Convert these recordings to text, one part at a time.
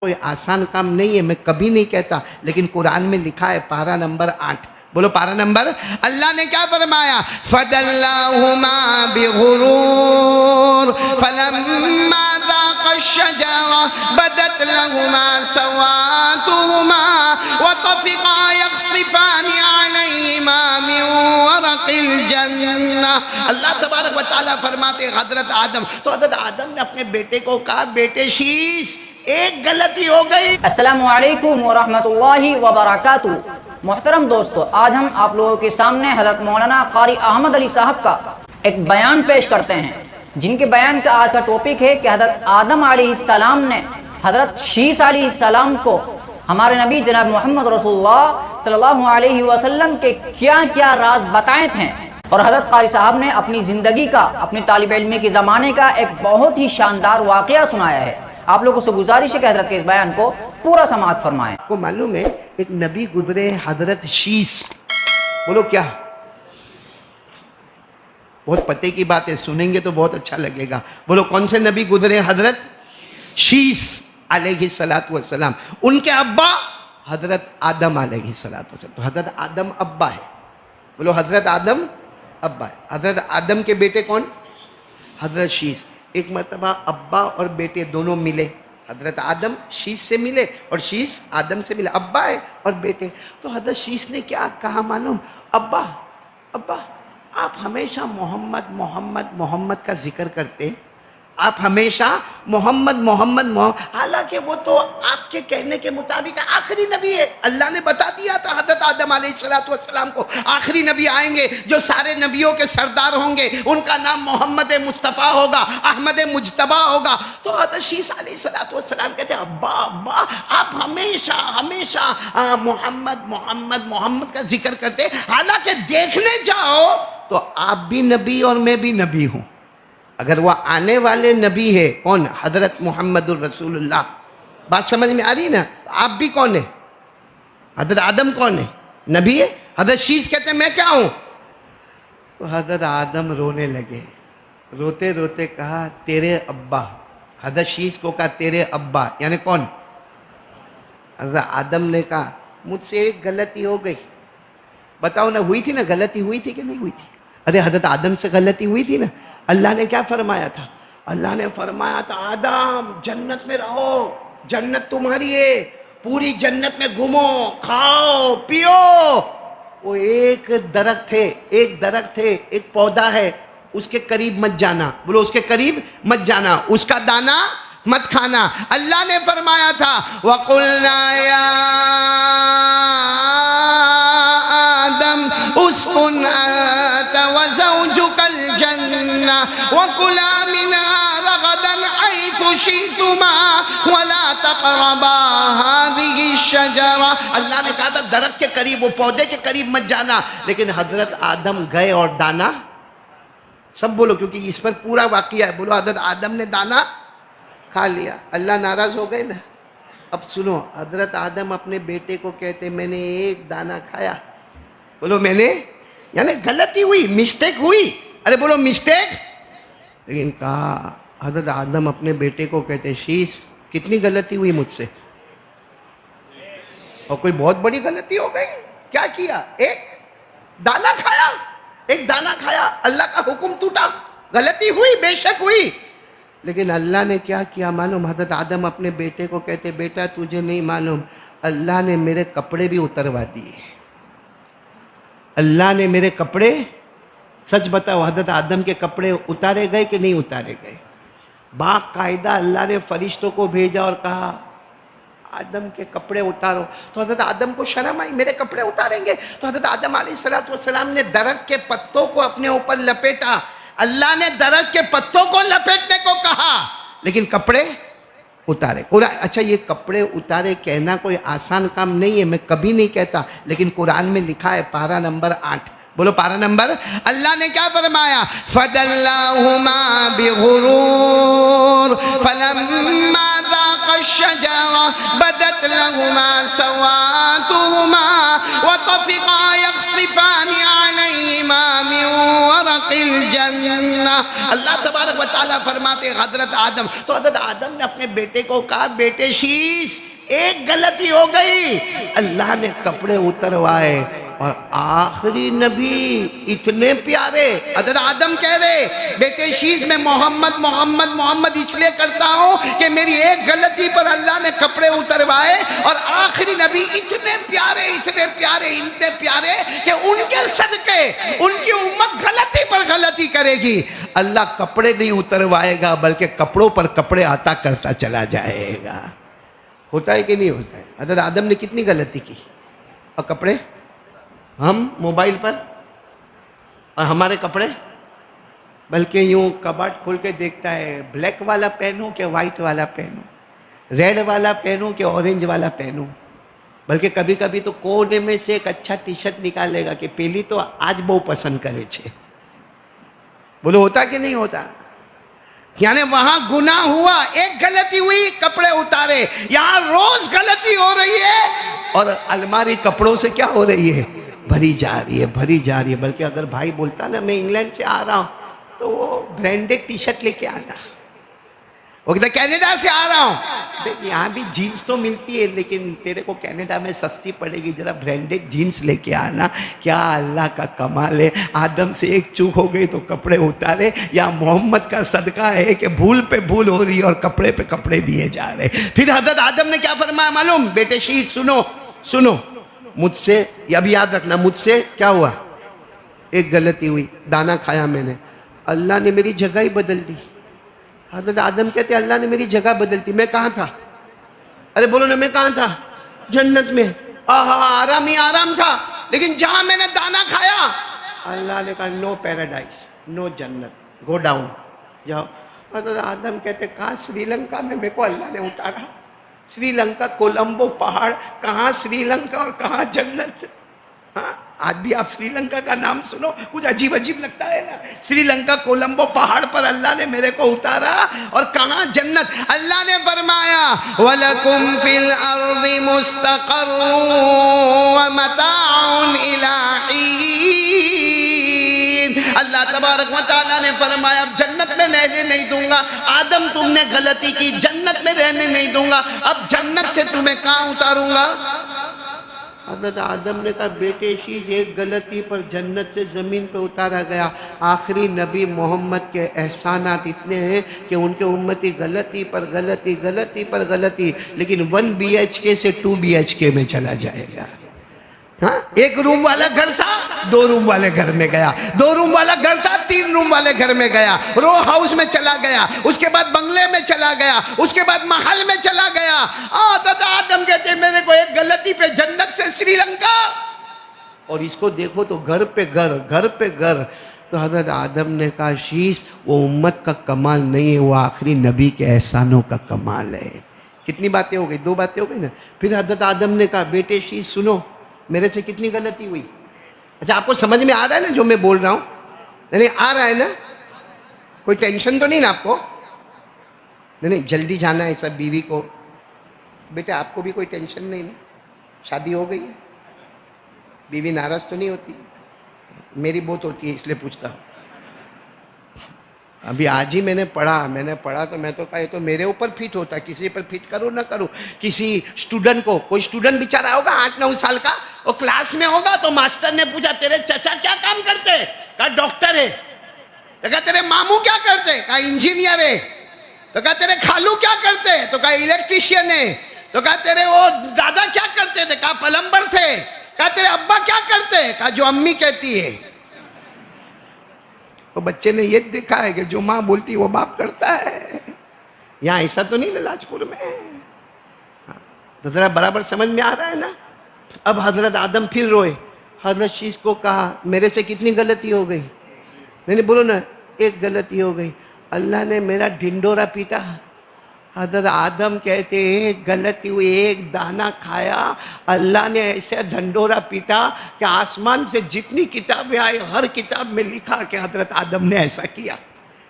कोई आसान काम नहीं है, मैं कभी नहीं कहता, लेकिन कुरान में लिखा है पारा नंबर 8। बोलो पारा नंबर। अल्लाह ने क्या फरमाया? फदल्लाहुमा बिगुरूर फलम्मा ज़ाक़श-शजरा बदत लहुमा सवातुहुमा व तफ़िक़ा यख़सिफ़ानि अलैहिमा मिन वरक़िल जन्नह। अल्लाह तबारक व तआला फरमाते हैं हज़रत आदम, तो हज़रत आदम ने अपने बेटे को कहा, बेटे शीश एक गलती हो गई। अस्सलामु अलैकुम व रहमतुल्लाहि व बरकातुहू। मोहतरम दोस्तों, आज हम आप लोगों के सामने हज़रत मौलाना क़ारी अहमद अली साहब का एक बयान पेश करते हैं, जिनके बयान का आज का टॉपिक है कि हज़रत आदम अलैहिस्सलाम ने हज़रत शीस अलैहिस्सलाम को हमारे नबी जनाब मोहम्मद रसूलुल्लाह सल्लल्लाहु अलैहि वसल्लम के क्या क्या राज बताए थे। और हज़रत क़ारी साहब ने अपनी ज़िंदगी का, अपनी तालिब इल्मी के ज़माने का एक बहुत ही शानदार वाक़या सुनाया है। आप लोगों से गुजारिश है कि हज़रत के इस बयान को पूरा समाअत फरमाएं। आपको मालूम है एक नबी गुजरे हज़रत शीस, बोलो क्या? बहुत पते की बात है, सुनेंगे तो बहुत अच्छा लगेगा। बोलो कौन से नबी गुजरे? हज़रत शीस अलैहिस्सलातु वस्सलाम। उनके अब्बा हज़रत आदम अलैहिस्सलातु वस्सलाम। तो हज़रत आदम अब्बा है। बोलो हज़रत आदम अब्बा है। हज़रत आदम के बेटे कौन? हज़रत शीस। एक मरतबा अब्बा और बेटे दोनों मिले, हज़रत आदम शीस से मिले और शीस आदम से मिले, अब्बा है और बेटे। तो हज़रत शीस ने क्या कहा मालूम? अब्बा अब्बा आप हमेशा मोहम्मद मोहम्मद मोहम्मद का जिक्र करते, आप हमेशा मोहम्मद मोहम्मद मोहम्मद, हालांकि वो तो आपके कहने के मुताबिक आखिरी नबी है। अल्लाह ने बता दिया था हज़रत आदम अलैहिस्सलातु वस्सलाम को आखिरी नबी आएंगे जो सारे नबियों के सरदार होंगे, उनका नाम मोहम्मद मुस्तफ़ा होगा, अहमद मुजतबा होगा। तो हज़रत शीस अलैहिस्सलातु वस्सलाम कहते हैं, अब्बा अब्बा आप हमेशा हमेशा मोहम्मद मोहम्मद मोहम्मद का जिक्र करते, हालांकि देखने जाओ तो आप भी नबी और मैं भी नबी हूँ। अगर वह आने वाले नबी है कौन? हज़रत मुहम्मदुर रसूलुल्लाह। बात समझ में आ रही ना? आप भी कौन है? हज़रत आदम कौन है? नबी है। हज़रत शीस कहते हैं मैं क्या हूँ? तो हज़रत आदम रोने लगे, रोते रोते कहा तेरे अब्बा। हज़रत शीस को कहा तेरे अब्बा, यानी कौन? हज़रत आदम ने कहा मुझसे एक गलती हो गई। बताओ ना, हुई थी ना? गलती हुई थी कि नहीं हुई थी? अरे हज़रत आदम से गलती हुई थी ना। अल्लाह ने क्या फरमाया था? अल्लाह ने फरमाया था आदम जन्नत में रहो, जन्नत तुम्हारी है, पूरी जन्नत में घूमो, खाओ पियो। वो एक दरख्त है, एक दरख्त है, एक पौधा है, उसके करीब मत जाना। बोलो उसके करीब मत जाना, उसका दाना मत खाना। अल्लाह ने फरमाया था वकुल्ना या आदम उस्कुन अंता व ज़ौजुकल जन्नह व कुला मिनहा रगदन हैथु शि'तुमा व ला तक़रबा हाज़िहि शजरा। अल्लाह ने कहा था दरख्त के करीब, वो पौधे के करीब मत जाना, लेकिन हज़रत आदम गए और दाना सब बोलो, क्योंकि इस पर पूरा वाक़या है। बोलो हज़रत आदम ने दाना खा लिया, अल्लाह नाराज हो गए ना। अब सुनो, हज़रत आदम अपने बेटे को कहते मैंने एक दाना खाया। बोलो मैंने, यानी गलती हुई, मिस्टेक हुई। अरे बोलो मिस्टेक। लेकिन कहा हज़रत आदम अपने बेटे को कहते शीस कितनी गलती हुई मुझसे, और कोई बहुत बड़ी गलती हो गई। क्या किया? एक दाना खाया, एक दाना खाया, अल्लाह का हुक्म टूटा। गलती हुई, बेशक हुई, लेकिन अल्लाह ने क्या किया मालूम? हज़रत आदम अपने बेटे को कहते बेटा तुझे नहीं मालूम, अल्लाह ने मेरे कपड़े भी उतरवा दिए। अल्लाह ने मेरे कपड़े, सच बताओ हज़रत आदम के कपड़े उतारे गए कि नहीं उतारे गए? बाकायदा अल्लाह ने फरिश्तों को भेजा और कहा आदम के कपड़े उतारो। तो हज़रत आदम को शर्म आई, मेरे कपड़े उतारेंगे? तो हज़रत आदम अलैहिस्सलातु वस्सलाम ने दरख्त के पत्तों को अपने ऊपर लपेटा। अल्लाह ने दरख्त के पत्तों को लपेटने को कहा, लेकिन कपड़े उतारे। कुरान, अच्छा ये कपड़े उतारे कहना कोई आसान काम नहीं है, मैं कभी नहीं कहता, लेकिन कुरान में लिखा है पारा नंबर 8। बोलो पारा नंबर। अल्लाह ने क्या फरमाया? फदल्लाहुमा बिगुरूर फलम्मा ज़ाक़श-शजरा बदत लहुमा सवातुहुमा व तफ़िक़ा यख़सिफ़ानि अलैहिमा मिन वरक़िल जन्ना। अल्लाह तबारक व तआला फरमाते हजरत आदम, तो हजरत आदम ने अपने बेटे को कहा, बेटे शीश एक गलती हो गई, अल्लाह ने कपड़े उतरवाए और आखिरी नबी इतने प्यारे। हजरत आदम कह रहे, बेटे शीश में मोहम्मद मोहम्मद मोहम्मद इसलिए करता हूं कि मेरी एक गलती पर अल्लाह ने कपड़े उतरवाए, और आखिरी नबी इतने प्यारे इतने प्यारे इतने प्यारे कि उनके सदके उनकी उम्मत गलती पर गलती करेगी, अल्लाह कपड़े नहीं उतरवाएगा बल्कि कपड़ों पर कपड़े आता करता चला जाएगा। होता है कि नहीं होता है? हजरत आदम ने कितनी गलती की, और कपड़े हम मोबाइल पर, और हमारे कपड़े बल्कि यूं कबाड़ खोल के देखता है, ब्लैक वाला पहनूं कि वाइट वाला पहनूं, रेड वाला पहनूं कि ऑरेंज वाला पहनूं, बल्कि कभी कभी तो कोने में से एक अच्छा टी शर्ट निकालेगा कि पहली तो आज बहु पसंद करे छे। बोलो होता कि नहीं होता? यानी वहां गुनाह हुआ, एक गलती हुई, कपड़े उतारे। यहां रोज गलती हो रही है और अलमारी कपड़ों से क्या हो रही है, भरी जा रही है भरी जा रही है। बल्कि अगर भाई बोलता ना मैं इंग्लैंड से आ रहा हूं, तो वो ब्रांडेड टी शर्ट लेके आना, वो कहता कनाडा से आ रहा हूं, देख यहाँ भी जीन्स तो मिलती है लेकिन तेरे को कनाडा में सस्ती पड़ेगी, जरा ब्रांडेड जीन्स लेके आना। क्या अल्लाह का कमाल है, आदम से एक चूक हो गई तो कपड़े उतारे। या मोहम्मद का सदका है कि भूल पे भूल हो रही है और कपड़े पे कपड़े दिए जा रहे। फिर हजरत आदम ने क्या फरमाया मालूम, बेटे शीश सुनो सुनो, मुझसे अभी याद रखना, मुझसे क्या हुआ, एक गलती हुई, दाना खाया मैंने, अल्लाह ने मेरी जगह ही बदल दी। हजरत आदम कहते अल्लाह ने मेरी जगह बदल दी। मैं कहाँ था? अरे बोलो ना, मैं कहाँ था? जन्नत में। आराम ही आराम था, लेकिन जहां मैंने दाना खाया अल्लाह ने कहा नो पैराडाइज नो जन्नत, गो डाउन, जाओ। हजरत आदम कहते कहाँ? श्रीलंका में मेरे को अल्लाह ने उतारा। श्रीलंका, कोलंबो पहाड़, कहाँ श्रीलंका और कहाँ जन्नत। हाँ, आज भी आप श्रीलंका का नाम सुनो कुछ अजीब अजीब लगता है ना। श्रीलंका कोलंबो पहाड़ पर अल्लाह ने मेरे को उतारा, और कहाँ जन्नत। अल्लाह ने फरमाया वलकुम फिल अर्दि मुस्तक़र्रुन व मताउन इला हीन। अल्लाह तबारक व तआला ने फरमाया अब जन्नत में रहने नहीं दूंगा। आदम तुमने गलती की, जन्नत में रहने नहीं दूंगा, अब जन्नत से तुम्हें कहाँ उतारूंगा? हज़रत आदम ने कहा बेटे शीश एक गलती पर जन्नत से ज़मीन पर उतारा गया। आखिरी नबी मोहम्मद के एहसानात इतने हैं कि उनके उम्मती गलती पर गलती गलती पर गलती, लेकिन 1 BHK से 2 BHK में चला जाएगा। हाँ, 1 रूम वाला घर था 2 रूम वाले घर में गया, 2 रूम वाला घर था 3 रूम वाले घर में गया, रो हाउस में चला गया, उसके बाद बंगले में चला गया, उसके बाद महल में चला गया। आदम कहते मेरे को एक गलती पे जन्नत से श्रीलंका, और इसको देखो तो घर पे घर घर पे घर। तो हजरत आदम ने कहा शीश वो उम्मत का कमाल नहीं है, वो आखिरी नबी के एहसानों का कमाल है। कितनी बातें हो गई? 2 बातें हो गई ना। फिर हजरत आदम ने कहा बेटे शीश सुनो, मेरे से कितनी गलती हुई। अच्छा आपको समझ में आ रहा है ना जो मैं बोल रहा हूं? नहीं आ रहा है ना? कोई टेंशन तो नहीं ना आपको? नहीं जल्दी जाना है सब बीवी को। बेटा आपको भी कोई टेंशन नहीं ना? शादी हो गई है, बीवी नाराज तो नहीं होती? मेरी बहुत होती है इसलिए पूछता हूँ। अभी आज ही मैंने पढ़ा तो मैं तो कहा तो मेरे ऊपर फिट होता, किसी पर फिट करूँ ना करूँ। किसी स्टूडेंट को, कोई स्टूडेंट बेचारा होगा 8-9 साल का, वो क्लास में होगा तो मास्टर ने पूछा तेरे चाचा क्या काम करते हैं? कहा डॉक्टर है। तो कहा तेरे मामू क्या करते हैं? कहा इंजीनियर है। तो कहा तेरे खालू क्या करते हैं? तो कहा इलेक्ट्रिशियन है। तो कहा तेरे वो दादा क्या करते थे? कहा प्लम्बर थे। कहा तेरे अब्बा क्या करते हैं? कहा जो अम्मी कहती है। तो बच्चे ने ये देखा है कि जो माँ बोलती है वो बाप करता है। यहाँ ऐसा तो नहीं ना लाजपुर में। तो जरा बराबर समझ में आ रहा है ना? अब हजरत आदम फिर रोए। हजरत शीश को कहा मेरे से कितनी गलती हो गई? नहीं बोलो ना, एक गलती हो गई, अल्लाह ने मेरा ढिंडोरा पीटा। हजरत आदम कहते एक गलती हुई, एक दाना खाया, अल्लाह ने ऐसे ढंडोरा पीटा कि आसमान से जितनी किताबें आई हर किताब में लिखा कि हजरत आदम ने ऐसा किया,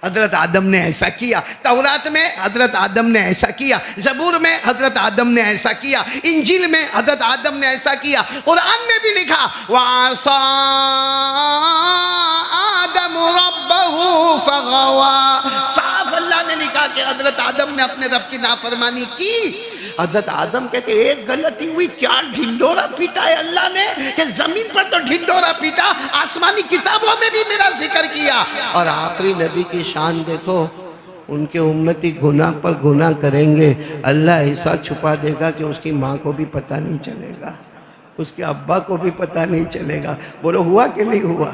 हजरत आदम ने ऐसा किया। तौरात में हजरत आदम ने ऐसा किया, ज़बूर में हजरत आदम ने ऐसा किया, इंजील में हजरत आदम ने ऐसा किया, कुरान में भी लिखा वासा आदम रब्बहू फगवा। साफ अल्लाह ने लिखा कि हजरत आदम ने अपने रब की नाफरमानी की। हजरत आदम कहते एक गलती हुई, क्या ढिंडोरा पीटा है अल्लाह ने कि जमीन पर तो ढिंडोरा पीटा, आसमानी किताबों में भी मेरा जिक्र किया। और आखिरी नबी की शान देखो, उनके उम्मती गुनाह पर गुनाह करेंगे, अल्लाह ऐसा छुपा देगा कि उसकी माँ को भी पता नहीं चलेगा, उसके अब्बा को भी पता नहीं चलेगा। बोलो हुआ कि नहीं हुआ?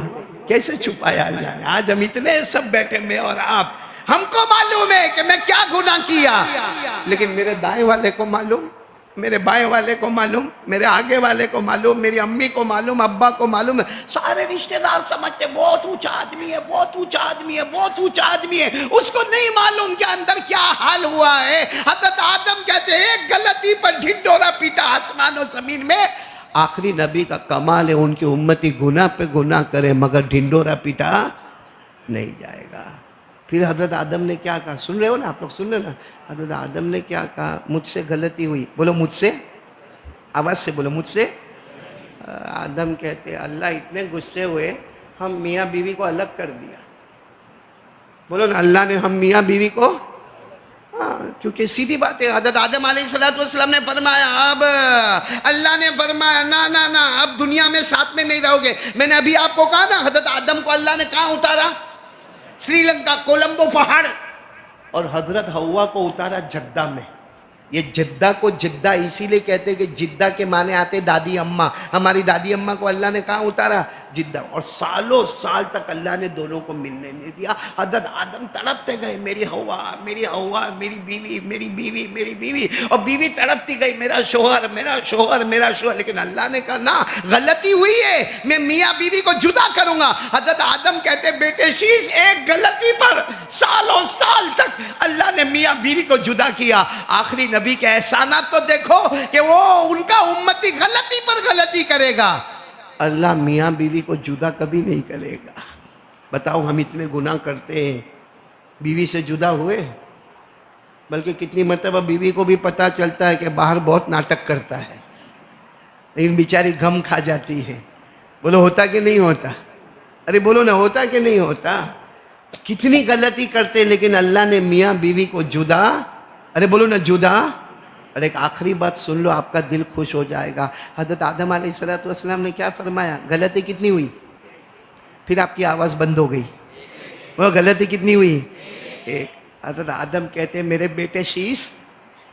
कैसे छुपाया अल्लाह ने? आज हम इतने सब बैठे में और आप, हमको मालूम है कि मैं क्या गुनाह किया, लेकिन मेरे दाएं वाले को मालूम, मेरे बाएं वाले को मालूम, मेरे आगे वाले को मालूम, मेरी अम्मी को मालूम, अब्बा को मालूम है। सारे रिश्तेदार समझते बहुत ऊंचा आदमी है, बहुत ऊंचा आदमी है, बहुत ऊंचा आदमी है, उसको नहीं मालूम कि अंदर क्या हाल हुआ है। हज़रत आदम कहते एक गलती पर ढिंडोरा पीटा आसमान और जमीन में। आखिरी नबी का कमाल है, उनकी उम्मती गुनाह पे गुनाह करे मगर ढिंडोरा पीटा नहीं जाएगा। फिर हजरत आदम ने क्या कहा, सुन रहे हो ना आप लोग, सुन रहे हो ना? हजरत आदम ने क्या कहा, मुझसे गलती हुई। बोलो मुझसे, आवाज से बोलो मुझसे। आदम कहते अल्लाह इतने गुस्से हुए, हम मियाँ बीवी को अलग कर दिया। बोलो ना, अल्लाह ने हम मियाँ बीवी को, हाँ, क्योंकि सीधी बात है, हजरत आदम अलैहिस्सलाम ने फरमाया, अब अल्लाह ने फरमाया ना ना ना, अब दुनिया में साथ में नहीं रहोगे। मैंने अभी आपको कहा ना, हजरत आदम को अल्लाह ने कहाँ उतारा? श्रीलंका, कोलंबो पहाड़। और हजरत हवा को उतारा जद्दा में। ये जिद्दा को जिद्दा इसीलिए कहते हैं कि जिद्दा के माने आते दादी अम्मा। हमारी दादी अम्मा को अल्लाह ने कहाँ उतारा? जिद्दा। और सालों साल तक अल्लाह ने दोनों को मिलने नहीं दिया। हज़रत आदम तड़पते गए, मेरी हवा, मेरी हवा, मेरी बीवी, मेरी बीवी, मेरी बीवी। और बीवी तड़पती गई, मेरा शोहर, मेरा शोहर, मेरा शोहर। लेकिन अल्लाह ने कहा ना, गलती हुई है, मैं मियाँ बीवी को जुदा करूंगा। हज़रत आदम कहते बेटे शीश, एक गलती पर सालों साल तक अल्लाह ने मियाँ बीवी को जुदा किया। आखिरी नबी के एहसानात तो देखो कि वो उनका उम्मती गलती पर गलती करेगा, अल्लाह मियाँ बीवी को जुदा कभी नहीं करेगा। बताओ हम इतने गुनाह करते हैं, बीवी से जुदा हुए, बल्कि कितनी मर्तबा बीवी को भी पता चलता है कि बाहर बहुत नाटक करता है, लेकिन बेचारी गम खा जाती है। बोलो होता कि नहीं होता? अरे बोलो ना, होता कि नहीं होता? कितनी गलती करते, लेकिन अल्लाह ने मियाँ बीवी को जुदा, अरे बोलो ना जुदा। और एक आखिरी बात सुन लो, आपका दिल खुश हो जाएगा। हज़रत आदम अलैहिस्सलाम ने क्या फरमाया? गलती कितनी हुई? फिर आपकी आवाज़ बंद हो गई। वो गलती कितनी हुई? एक। हज़रत आदम कहते मेरे बेटे शीश,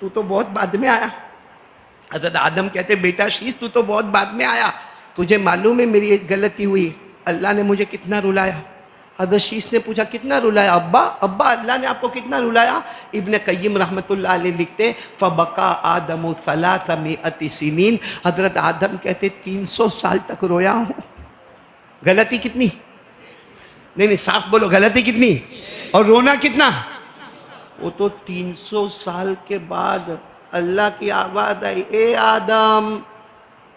तू तो बहुत बाद में आया। हज़रत आदम कहते बेटा शीश, तू तो बहुत बाद में आया, तुझे मालूम है मेरी एक गलती हुई, अल्लाह ने मुझे कितना रुलाया। हज़रत शीश ने पूछा कितना रुलाया? अब्बा, अब्बा अल्लाह ने आपको कितना रुलाया? इब्न कय्यिम रहमतुल्लाह अलैह लिखते फबका आदमु सलासमिअति सिनीन। हज़रत आदम कहते 300 साल तक रोया हूँ। गलती कितनी? नहीं, साफ बोलो, गलती कितनी और रोना कितना? वो तो 300 साल के बाद अल्लाह की आवाज़ आई, ए आदम।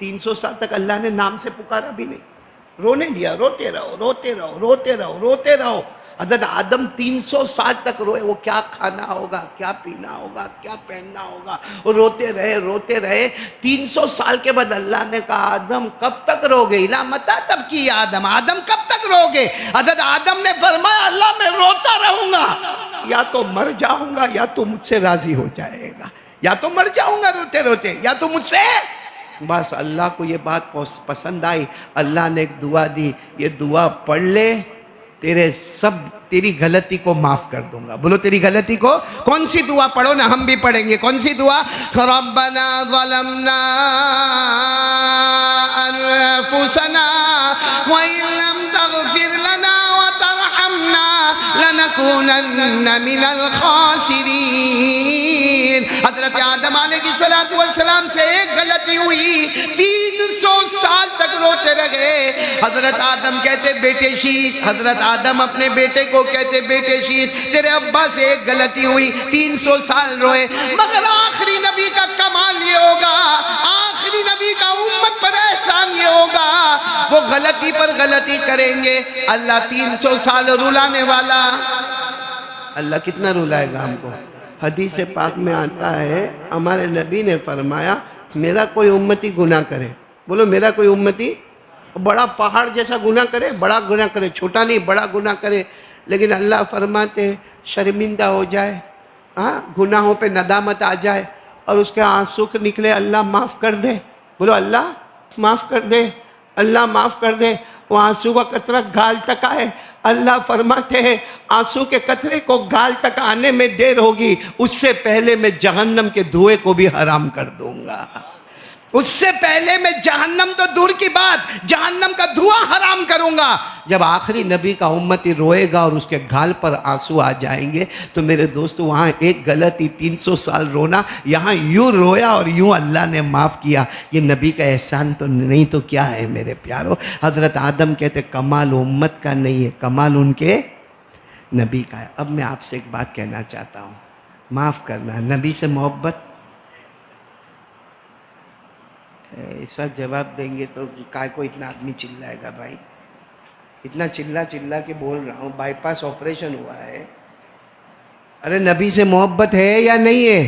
300 साल तक अल्लाह ने नाम से पुकारा भी नहीं, रोने दिया, रोते रहो, रोते रहो, रोते रहो, रोते रहो। हज़रत आदम 300 साल तक रोए। वो क्या खाना होगा, क्या पीना होगा, क्या पहनना होगा, वो रोते रहे, रोते रहे। 300 साल के बाद अल्लाह ने कहा आदम कब तक रोगे? इला मता तब की आदम, आदम कब तक रोगे? हज़रत आदम ने फरमाया अल्लाह मैं रोता रहूंगा, या तो मर जाऊंगा या तो मुझसे राजी हो जाएगा, या तो मर जाऊंगा रोते रोते, या तो मुझसे। बस अल्लाह को ये बात पसंद आई। अल्लाह ने एक दुआ दी, ये दुआ पढ़ ले, तेरी गलती को माफ कर दूंगा। बोलो तेरी गलती को। कौन सी दुआ? पढ़ो ना, हम भी पढ़ेंगे। कौन सी दुआ? रब्बना ज़लमना अनफुसना व इल्लम तगफिर लना व तरहमना लनकूनन्न मिनल खासिरीन। हज़रत आदम अलैहिस्सलाम से एक गलती हुई, 300 साल तक रोते रहे। हज़रत आदम कहते बेटे शीश, हज़रत आदम अपने बेटे को कहते बेटे शीश, तेरे अब्बा से एक गलती हुई, 300 साल रोए। मगर आखिरी नबी का कमाल ये होगा, आखिरी नबी का उम्मत पर एहसान ये होगा, वो गलती पर गलती करेंगे, अल्लाह 300 साल रुलाने वाला। अल्लाह कितना रुलाएगा हमको? हदीस पाक में आता है, हमारे नबी ने फरमाया मेरा कोई उम्मती गुनाह करे, बोलो मेरा कोई उम्मती बड़ा पहाड़ जैसा गुनाह करे, बड़ा गुनाह करे, छोटा नहीं बड़ा गुनाह करे, लेकिन अल्लाह फरमाते शर्मिंदा हो जाए, हाँ, गुनाहों पे नदामत आ जाए और उसके आंसू निकले, अल्लाह माफ़ कर दे। बोलो अल्लाह माफ़ कर दे, अल्लाह माफ़ कर दे। वो आंसू का कतरा गाल तक आए, अल्लाह फरमाते हैं आंसू के कतरे को गाल तक आने में देर होगी, उससे पहले मैं जहन्नम के धुएं को भी हराम कर दूंगा। उससे पहले मैं जहन्नम तो दूर की बात, जहन्नम का धुआं हराम करूंगा। जब आखिरी नबी का उम्मती रोएगा और उसके गाल पर आंसू आ जाएंगे, तो मेरे दोस्तों वहाँ एक गलती 300 साल रोना, यहाँ यूं रोया और यूं अल्लाह ने माफ़ किया। ये नबी का एहसान तो नहीं तो क्या है मेरे प्यारो। हज़रत आदम कहते कमाल उम्मत का नहीं है, कमाल उनके नबी का है। अब मैं आपसे एक बात कहना चाहता हूँ, माफ़ करना, नबी से मोहब्बत। ऐसा जवाब देंगे तो काय को इतना आदमी चिल्लाएगा भाई, इतना चिल्ला चिल्ला के बोल रहा हूँ, बाईपास ऑपरेशन हुआ है। अरे नबी से मोहब्बत है या नहीं है?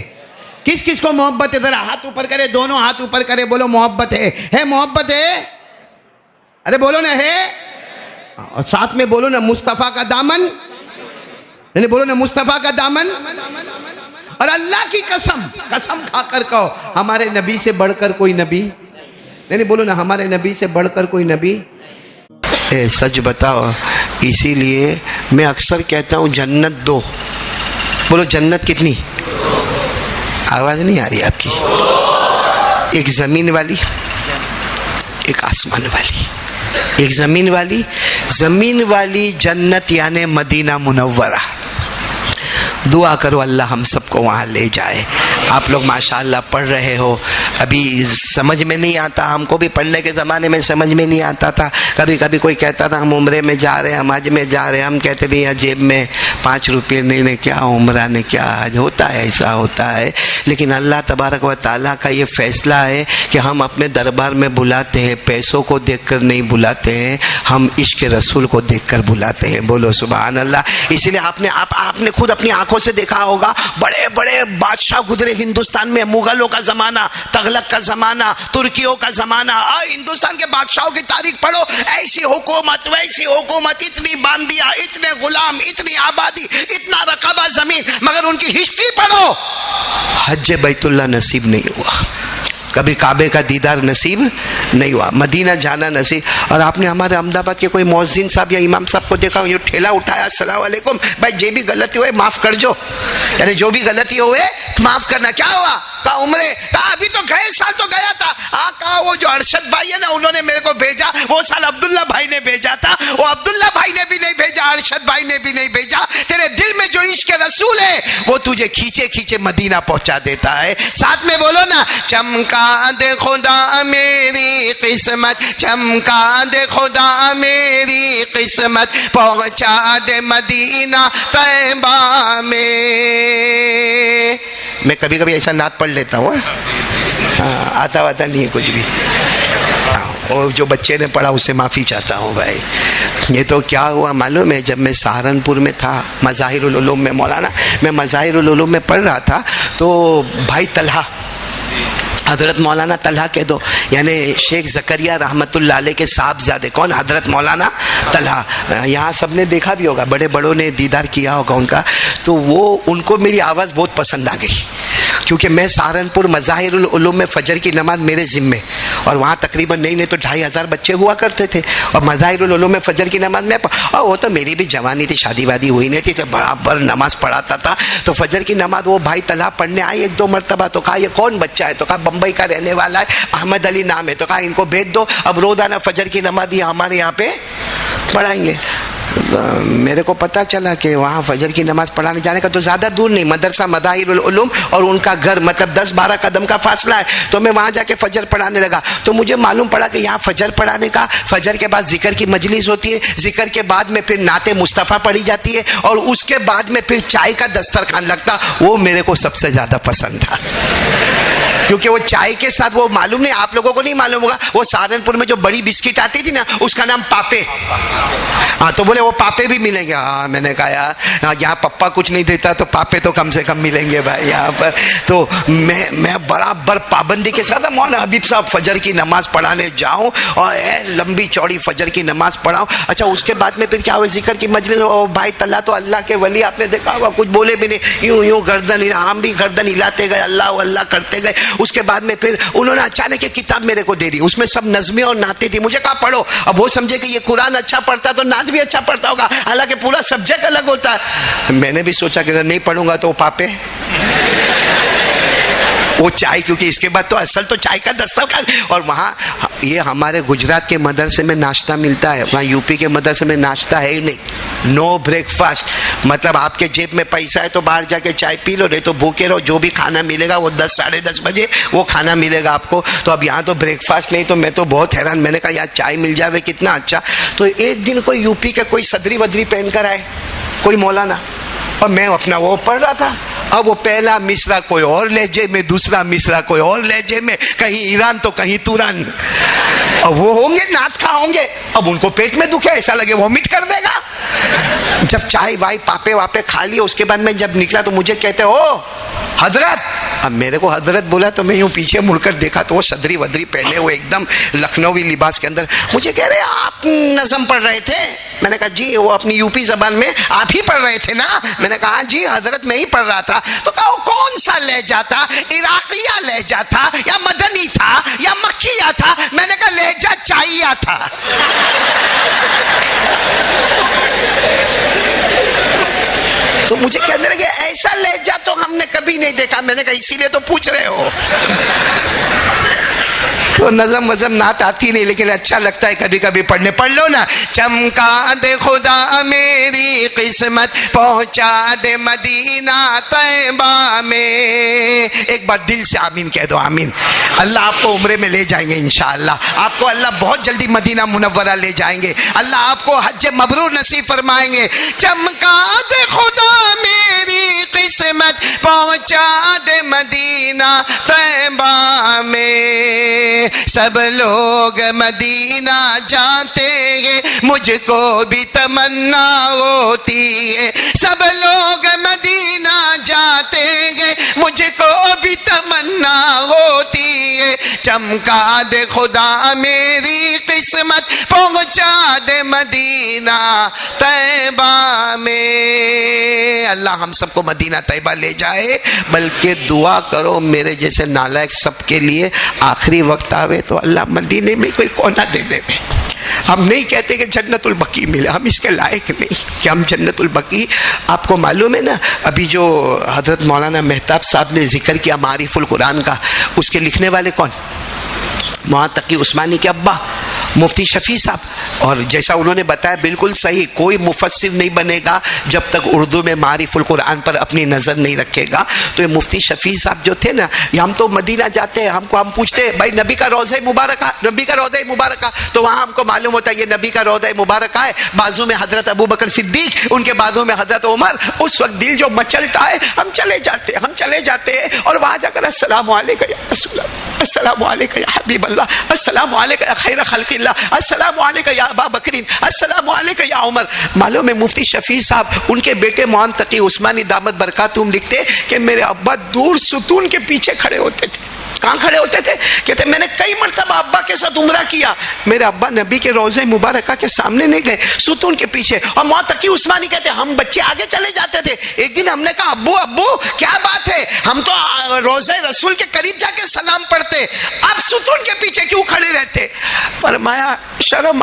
किस किस को मोहब्बत है? जरा हाथ ऊपर करे, दोनों हाथ ऊपर करे, बोलो मोहब्बत है मोहब्बत है? अरे बोलो ना है, और साथ में बोलो ना मुस्तफ़ा का दामन, नहीं बोलो ना मुस्तफ़ा का दामन। और अल्लाह की कसम, कसम खाकर कहो हमारे नबी से बढ़कर कोई नबी नहीं, बोलो ना हमारे नबी से बढ़कर कोई नबी। सच बताओ, इसीलिए मैं अक्सर कहता हूँ जन्नत दो। बोलो जन्नत कितनी? आवाज़ नहीं आ रही आपकी। एक ज़मीन वाली, एक आसमान वाली। एक ज़मीन वाली जन्नत यानी मदीना मुनव्वरा। दुआ करो अल्लाह हम सबको वहाँ ले जाए। आप लोग माशाअल्लाह पढ़ रहे हो, अभी समझ में नहीं आता, हमको भी पढ़ने के ज़माने में समझ में नहीं आता था। कभी कभी कोई कहता था हम उम्रे में जा रहे हैं, हम हज में जा रहे हैं, हम कहते भैया जेब में 5 रुपये नहीं, ने क्या उम्रा ने क्या हज, होता है ऐसा होता है। लेकिन अल्लाह तबारक व तआला का ये फ़ैसला है कि हम अपने दरबार में बुलाते हैं, पैसों को देखकर नहीं बुलाते हैं, हम इश्क़ रसूल को देखकर बुलाते हैं। बोलो सुभान अल्लाह। इसीलिए आपने खुद अपनी आंखों से देखा होगा, बड़े बड़े बादशाह गुजरे हिंदुस्तान में, मुगलों का ज़माना, तगलक का ज़माना, तुर्कियों का ज़माना। हिंदुस्तान के बादशाहों की तारीख पढ़ो, ऐसी हुकूमत वैसी हुकूमत, इतनी बांदिया, इतने गुलाम, इतनी आबादी, इतना रकबा ज़मीन, मगर उनकी हिस्ट्री पढ़ो, हज बैतुल्लाह नसीब नहीं हुआ, कभी काबे का दीदार नसीब नहीं हुआ, मदीना जाना नसीब। और आपने हमारे अहमदाबाद के कोई मौज़िन साहब या इमाम साहब को देखा, ये ठेला उठाया, अस्सलाम वालेकुम भाई, जे भी गलती हुए माफ़ कर जो, यानी जो भी गलती हुए माफ़ करना। क्या हुआ? कहा उम्रे, कहा अभी तो गए साल तो गया था। हाँ, कहा वो जो अरशद भाई है ना, उन्होंने मेरे को भेजा, वो साल अब्दुल्ला भाई ने भेजा था, वो अब्दुल्ला भाई ने भी नहीं भेजा, अरशद भाई ने भी नहीं भेजा। तेरे दिल में जो इश्क रसूल है वो तुझे खींचे खींचे मदीना पहुंचा देता है। साथ में बोलो ना, चमका दे खुदा मेरी किस्मत, चमका दे खुदा मेरी किस्मत, पहुंचा दे मदीना तैयबा में। मैं कभी कभी ऐसा नात पढ़ लेता हूँ, हाँ, आता वाता नहीं है कुछ भी, और जो बच्चे ने पढ़ा उससे माफ़ी चाहता हूँ भाई। ये तो क्या हुआ मालूम है, जब मैं सहारनपुर में था मज़ाहिरुल उलूम में, मौलाना मैं मज़ाहिरुल उलूम में पढ़ रहा था, तो भाई तलहा, हज़रत मौलाना तलहा कह दो, यानी शेख ज़करिया रहमतुल्लाह अलैह के साहबज़ादे, कौन? हज़रत मौलाना तलहा। यहाँ सब ने देखा भी होगा, बड़े बड़ों ने दीदार किया होगा उनका। तो वो उनको मेरी आवाज़ बहुत पसंद आ गई, क्योंकि मैं सहारनपुर मज़ाहिरुल उलूम में फ़जर की नमाज़ मेरे ज़िम्मे, और वहाँ तकरीबन नहीं तो 2500 बच्चे हुआ करते थे, और मज़ाहिरुल उलूम में फ़जर की नमाज़ में, और वो तो मेरी भी जवानी थी, शादी वादी हुई नहीं थी, तो बराबर नमाज़ पढ़ाता था। तो फ़जर की नमाज़ वो भाई तलहा पढ़ने आए 1-2 मरतबा, तो कहा ये कौन बच्चा है? तो कहा बम्बई का रहने वाला है, अहमद अली नाम है। तो कहा इनको भेज दो, अब रोज़ाना फ़जर की नमाज़ ये हमारे यहाँ पे पढ़ाएंगे। मेरे को पता चला कि वहाँ फ़जर की नमाज़ पढ़ाने जाने का तो ज़्यादा दूर नहीं, मदरसा मज़ाहिरुल उलूम और उनका घर मतलब 10-12 कदम का फासला है। तो मैं वहाँ जाके फ़जर पढ़ाने लगा, तो मुझे मालूम पड़ा कि यहाँ फ़जर पढ़ाने का, फ़जर के बाद ज़िक्र की मजलिस होती है, ज़िक्र के बाद में फिर नाते मुस्तफ़ा पढ़ी जाती है, और उसके बाद में फिर चाय का दस्तरखान लगता। वो मेरे को सबसे ज़्यादा पसंद था। क्योंकि वो चाय के साथ, वो मालूम नहीं, आप लोगों को नहीं मालूम होगा, वो सहारनपुर में जो बड़ी बिस्किट आती थी ना, उसका नाम पापे। हाँ, तो बोले वो पापे भी मिलेंगे। हाँ, मैंने कहा यार यहाँ पप्पा कुछ नहीं देता तो पापे तो कम से कम मिलेंगे भाई यहाँ पर। तो मैं बराबर पाबंदी के साथ मौलाना हबीब साहब फजर की नमाज पढ़ाने जाऊं और लंबी चौड़ी फजर की नमाज पढ़ाऊं। अच्छा, उसके बाद में फिर क्या हुआ, जिक्र की मजलिस। ओ भाई तल्ला तो अल्लाह के वली, आपने देखा होगा, कुछ बोले भी नहीं, यूं यूं गर्दन हिला, हम भी गर्दन हिलाते गए, अल्लाह अल्लाह करते गए। उसके बाद में फिर उन्होंने अचानक एक किताब मेरे को दे दी, उसमें सब नज़में और नाते थी। मुझे कहा पढ़ो। अब वो समझे कि ये कुरान अच्छा पढ़ता तो नात भी अच्छा पढ़ता होगा, हालांकि पूरा सब्जेक्ट अलग होता है। मैंने भी सोचा कि अगर नहीं पढ़ूंगा तो पापे वो चाय, क्योंकि इसके बाद तो असल तो चाय का दस्तरखान। और वहाँ ये हमारे गुजरात के मदरसे में नाश्ता मिलता है, वहाँ यूपी के मदरसे में नाश्ता है ही नहीं, नो ब्रेकफास्ट। मतलब आपके जेब में पैसा है तो बाहर जाके चाय पी लो, नहीं तो भूखे रहो, जो भी खाना मिलेगा वो 10 साढ़े 10 बजे वो खाना मिलेगा आपको। तो अब यहाँ तो ब्रेकफास्ट नहीं, तो मैं तो बहुत हैरान, मैंने कहा यार चाय मिल जाए कितना अच्छा। तो एक दिन कोई यूपी का कोई सदरी वदरी पहन कर आए, कोई मौलाना, और मैं अपना वो पढ़ रहा था। अब वो पहला मिसरा कोई और लहजे में, दूसरा मिसरा कोई और लहजे में, कहीं ईरान तो कहीं तुरान। अब वो होंगे नात खा होंगे, अब उनको पेट में दुखे, ऐसा लगे वॉमिट कर देगा। जब चाय वाई पापे वापे खा लिए, उसके बाद में जब निकला तो मुझे कहते ओ हजरत। अब मेरे को हजरत बोला तो मैं यूं पीछे मुड़कर देखा तो वो सदरी वदरी पहने हुए एकदम लखनवी लिबास के अंदर मुझे कह रहे आप नज़म पढ़ रहे थे। मैंने कहा जी, वो अपनी यूपी जबान में आप ही पढ़ रहे थे ना। मैंने कहा जी हजरत मैं ही पढ़ रहा था। तो कहा वो कौन सा लहजा था, इराकिया लहजा था या मदनी था या मक्किया था? मैंने कहा लहजा चाहिया था। तो मुझे कहने लगे ऐसा लहजा तो हमने कभी नहीं देखा। मैंने कहा इसीलिए तो पूछ रहे हो। तो नज़म वज़म नात आती नहीं, लेकिन अच्छा लगता है कभी कभी पढ़ने। पढ़ लो ना, चमका दे खुदा मेरी किस्मत, पहुंचा दे मदीना तैबा में। एक बार दिल से आमीन कह दो, आमीन। अल्लाह आपको उम्रे में ले जाएंगे इंशाअल्लाह, आपको अल्लाह बहुत जल्दी मदीना मुनव्वरा ले जाएंगे, अल्लाह आपको हज मबरूर नसीब फरमाएंगे। चमका दे खुदा मेरी किस्मत, पहुंचा दे मदीना तैबा में। सब लोग मदीना जाते हैं, मुझको भी तमन्ना होती है। सब लोग मदीना जाते हैं, मुझको भी तमन्ना होती है। चमका दे खुदा मेरी किस्मत, पहुंचा दे मदीना तैबा में। अल्लाह हम सबको मदीना तैबा ले जाए। बल्कि दुआ करो मेरे जैसे नालायक सबके लिए, आखिरी वक्त आवे तो अल्लाह मदीने में कोई कोना दे दे। हम नहीं कहते कि जन्नतुल बकी मिले, हम इसके लायक नहीं कि हम जन्नतुल बकी। आपको मालूम है ना, अभी जो हजरत मौलाना मेहताब साहब ने जिक्र किया मारिफुल कुरान का, उसके लिखने वाले कौन? वहाँ तकी उस्मानी के अब्बा मुफ्ती शफी साहब। और जैसा उन्होंने बताया बिल्कुल सही, कोई मुफस्सिर नहीं बनेगा जब तक उर्दू में मारिफुल कुरान पर अपनी नज़र नहीं रखेगा। तो ये मुफ्ती शफी साहब जो थे ना, हम तो मदीना जाते हैं, हम पूछते हैं भाई नबी का रोज़ा मुबारक, नबी का रोज़ा मुबारक, तो वहाँ हमको मालूम होता है ये नबी का रोज़ा मुबारक है, बाजू में हजरत अबू बकर सिद्दीक, उनके बाजू में हजरत उमर। उस वक्त दिल जो मचलता है, हम चले जाते हैं और वहाँ जाकर अस्सलामु अलैका या रसूल अल्लाह, अस्सलामु अलैका या हबीब अल्लाह, अस्सलामु अलैका या खैर खल्क़िल्लाह, अस्सलामु अलैका या अबा बकरीन, अस्सलामु अलैका या उमर। मालूम है मुफ्ती शफी साहब, उनके बेटे मोहन तकी उस्मानी दामत बरकातुहुम लिखते कि मेरे अब्बा दूर सुतून के पीछे खड़े होते थे। कहाँ खड़े होते थे? कहते मैंने कई मरतबा अब्बा के साथ उम्रा किया, मेरे अब्बा नबी के रोज़े मुबारक के सामने नहीं गए, सुतून के पीछे। और मोहन तकी उस्मानी कहते हम बच्चे आगे चले जाते थे। एक दिन हमने कहा अब्बू अब्बू क्या बात है, हम तो रोज़े रसूल के करीब जाके सलाम पढ़ते, आप सुतून के पीछे क्यों खड़े रहते? फरमाया शर्म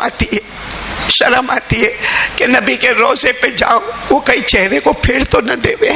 आती है कि नबी के रोज़े पे जाओ, वो कहीं चेहरे को फेर तो न देवे,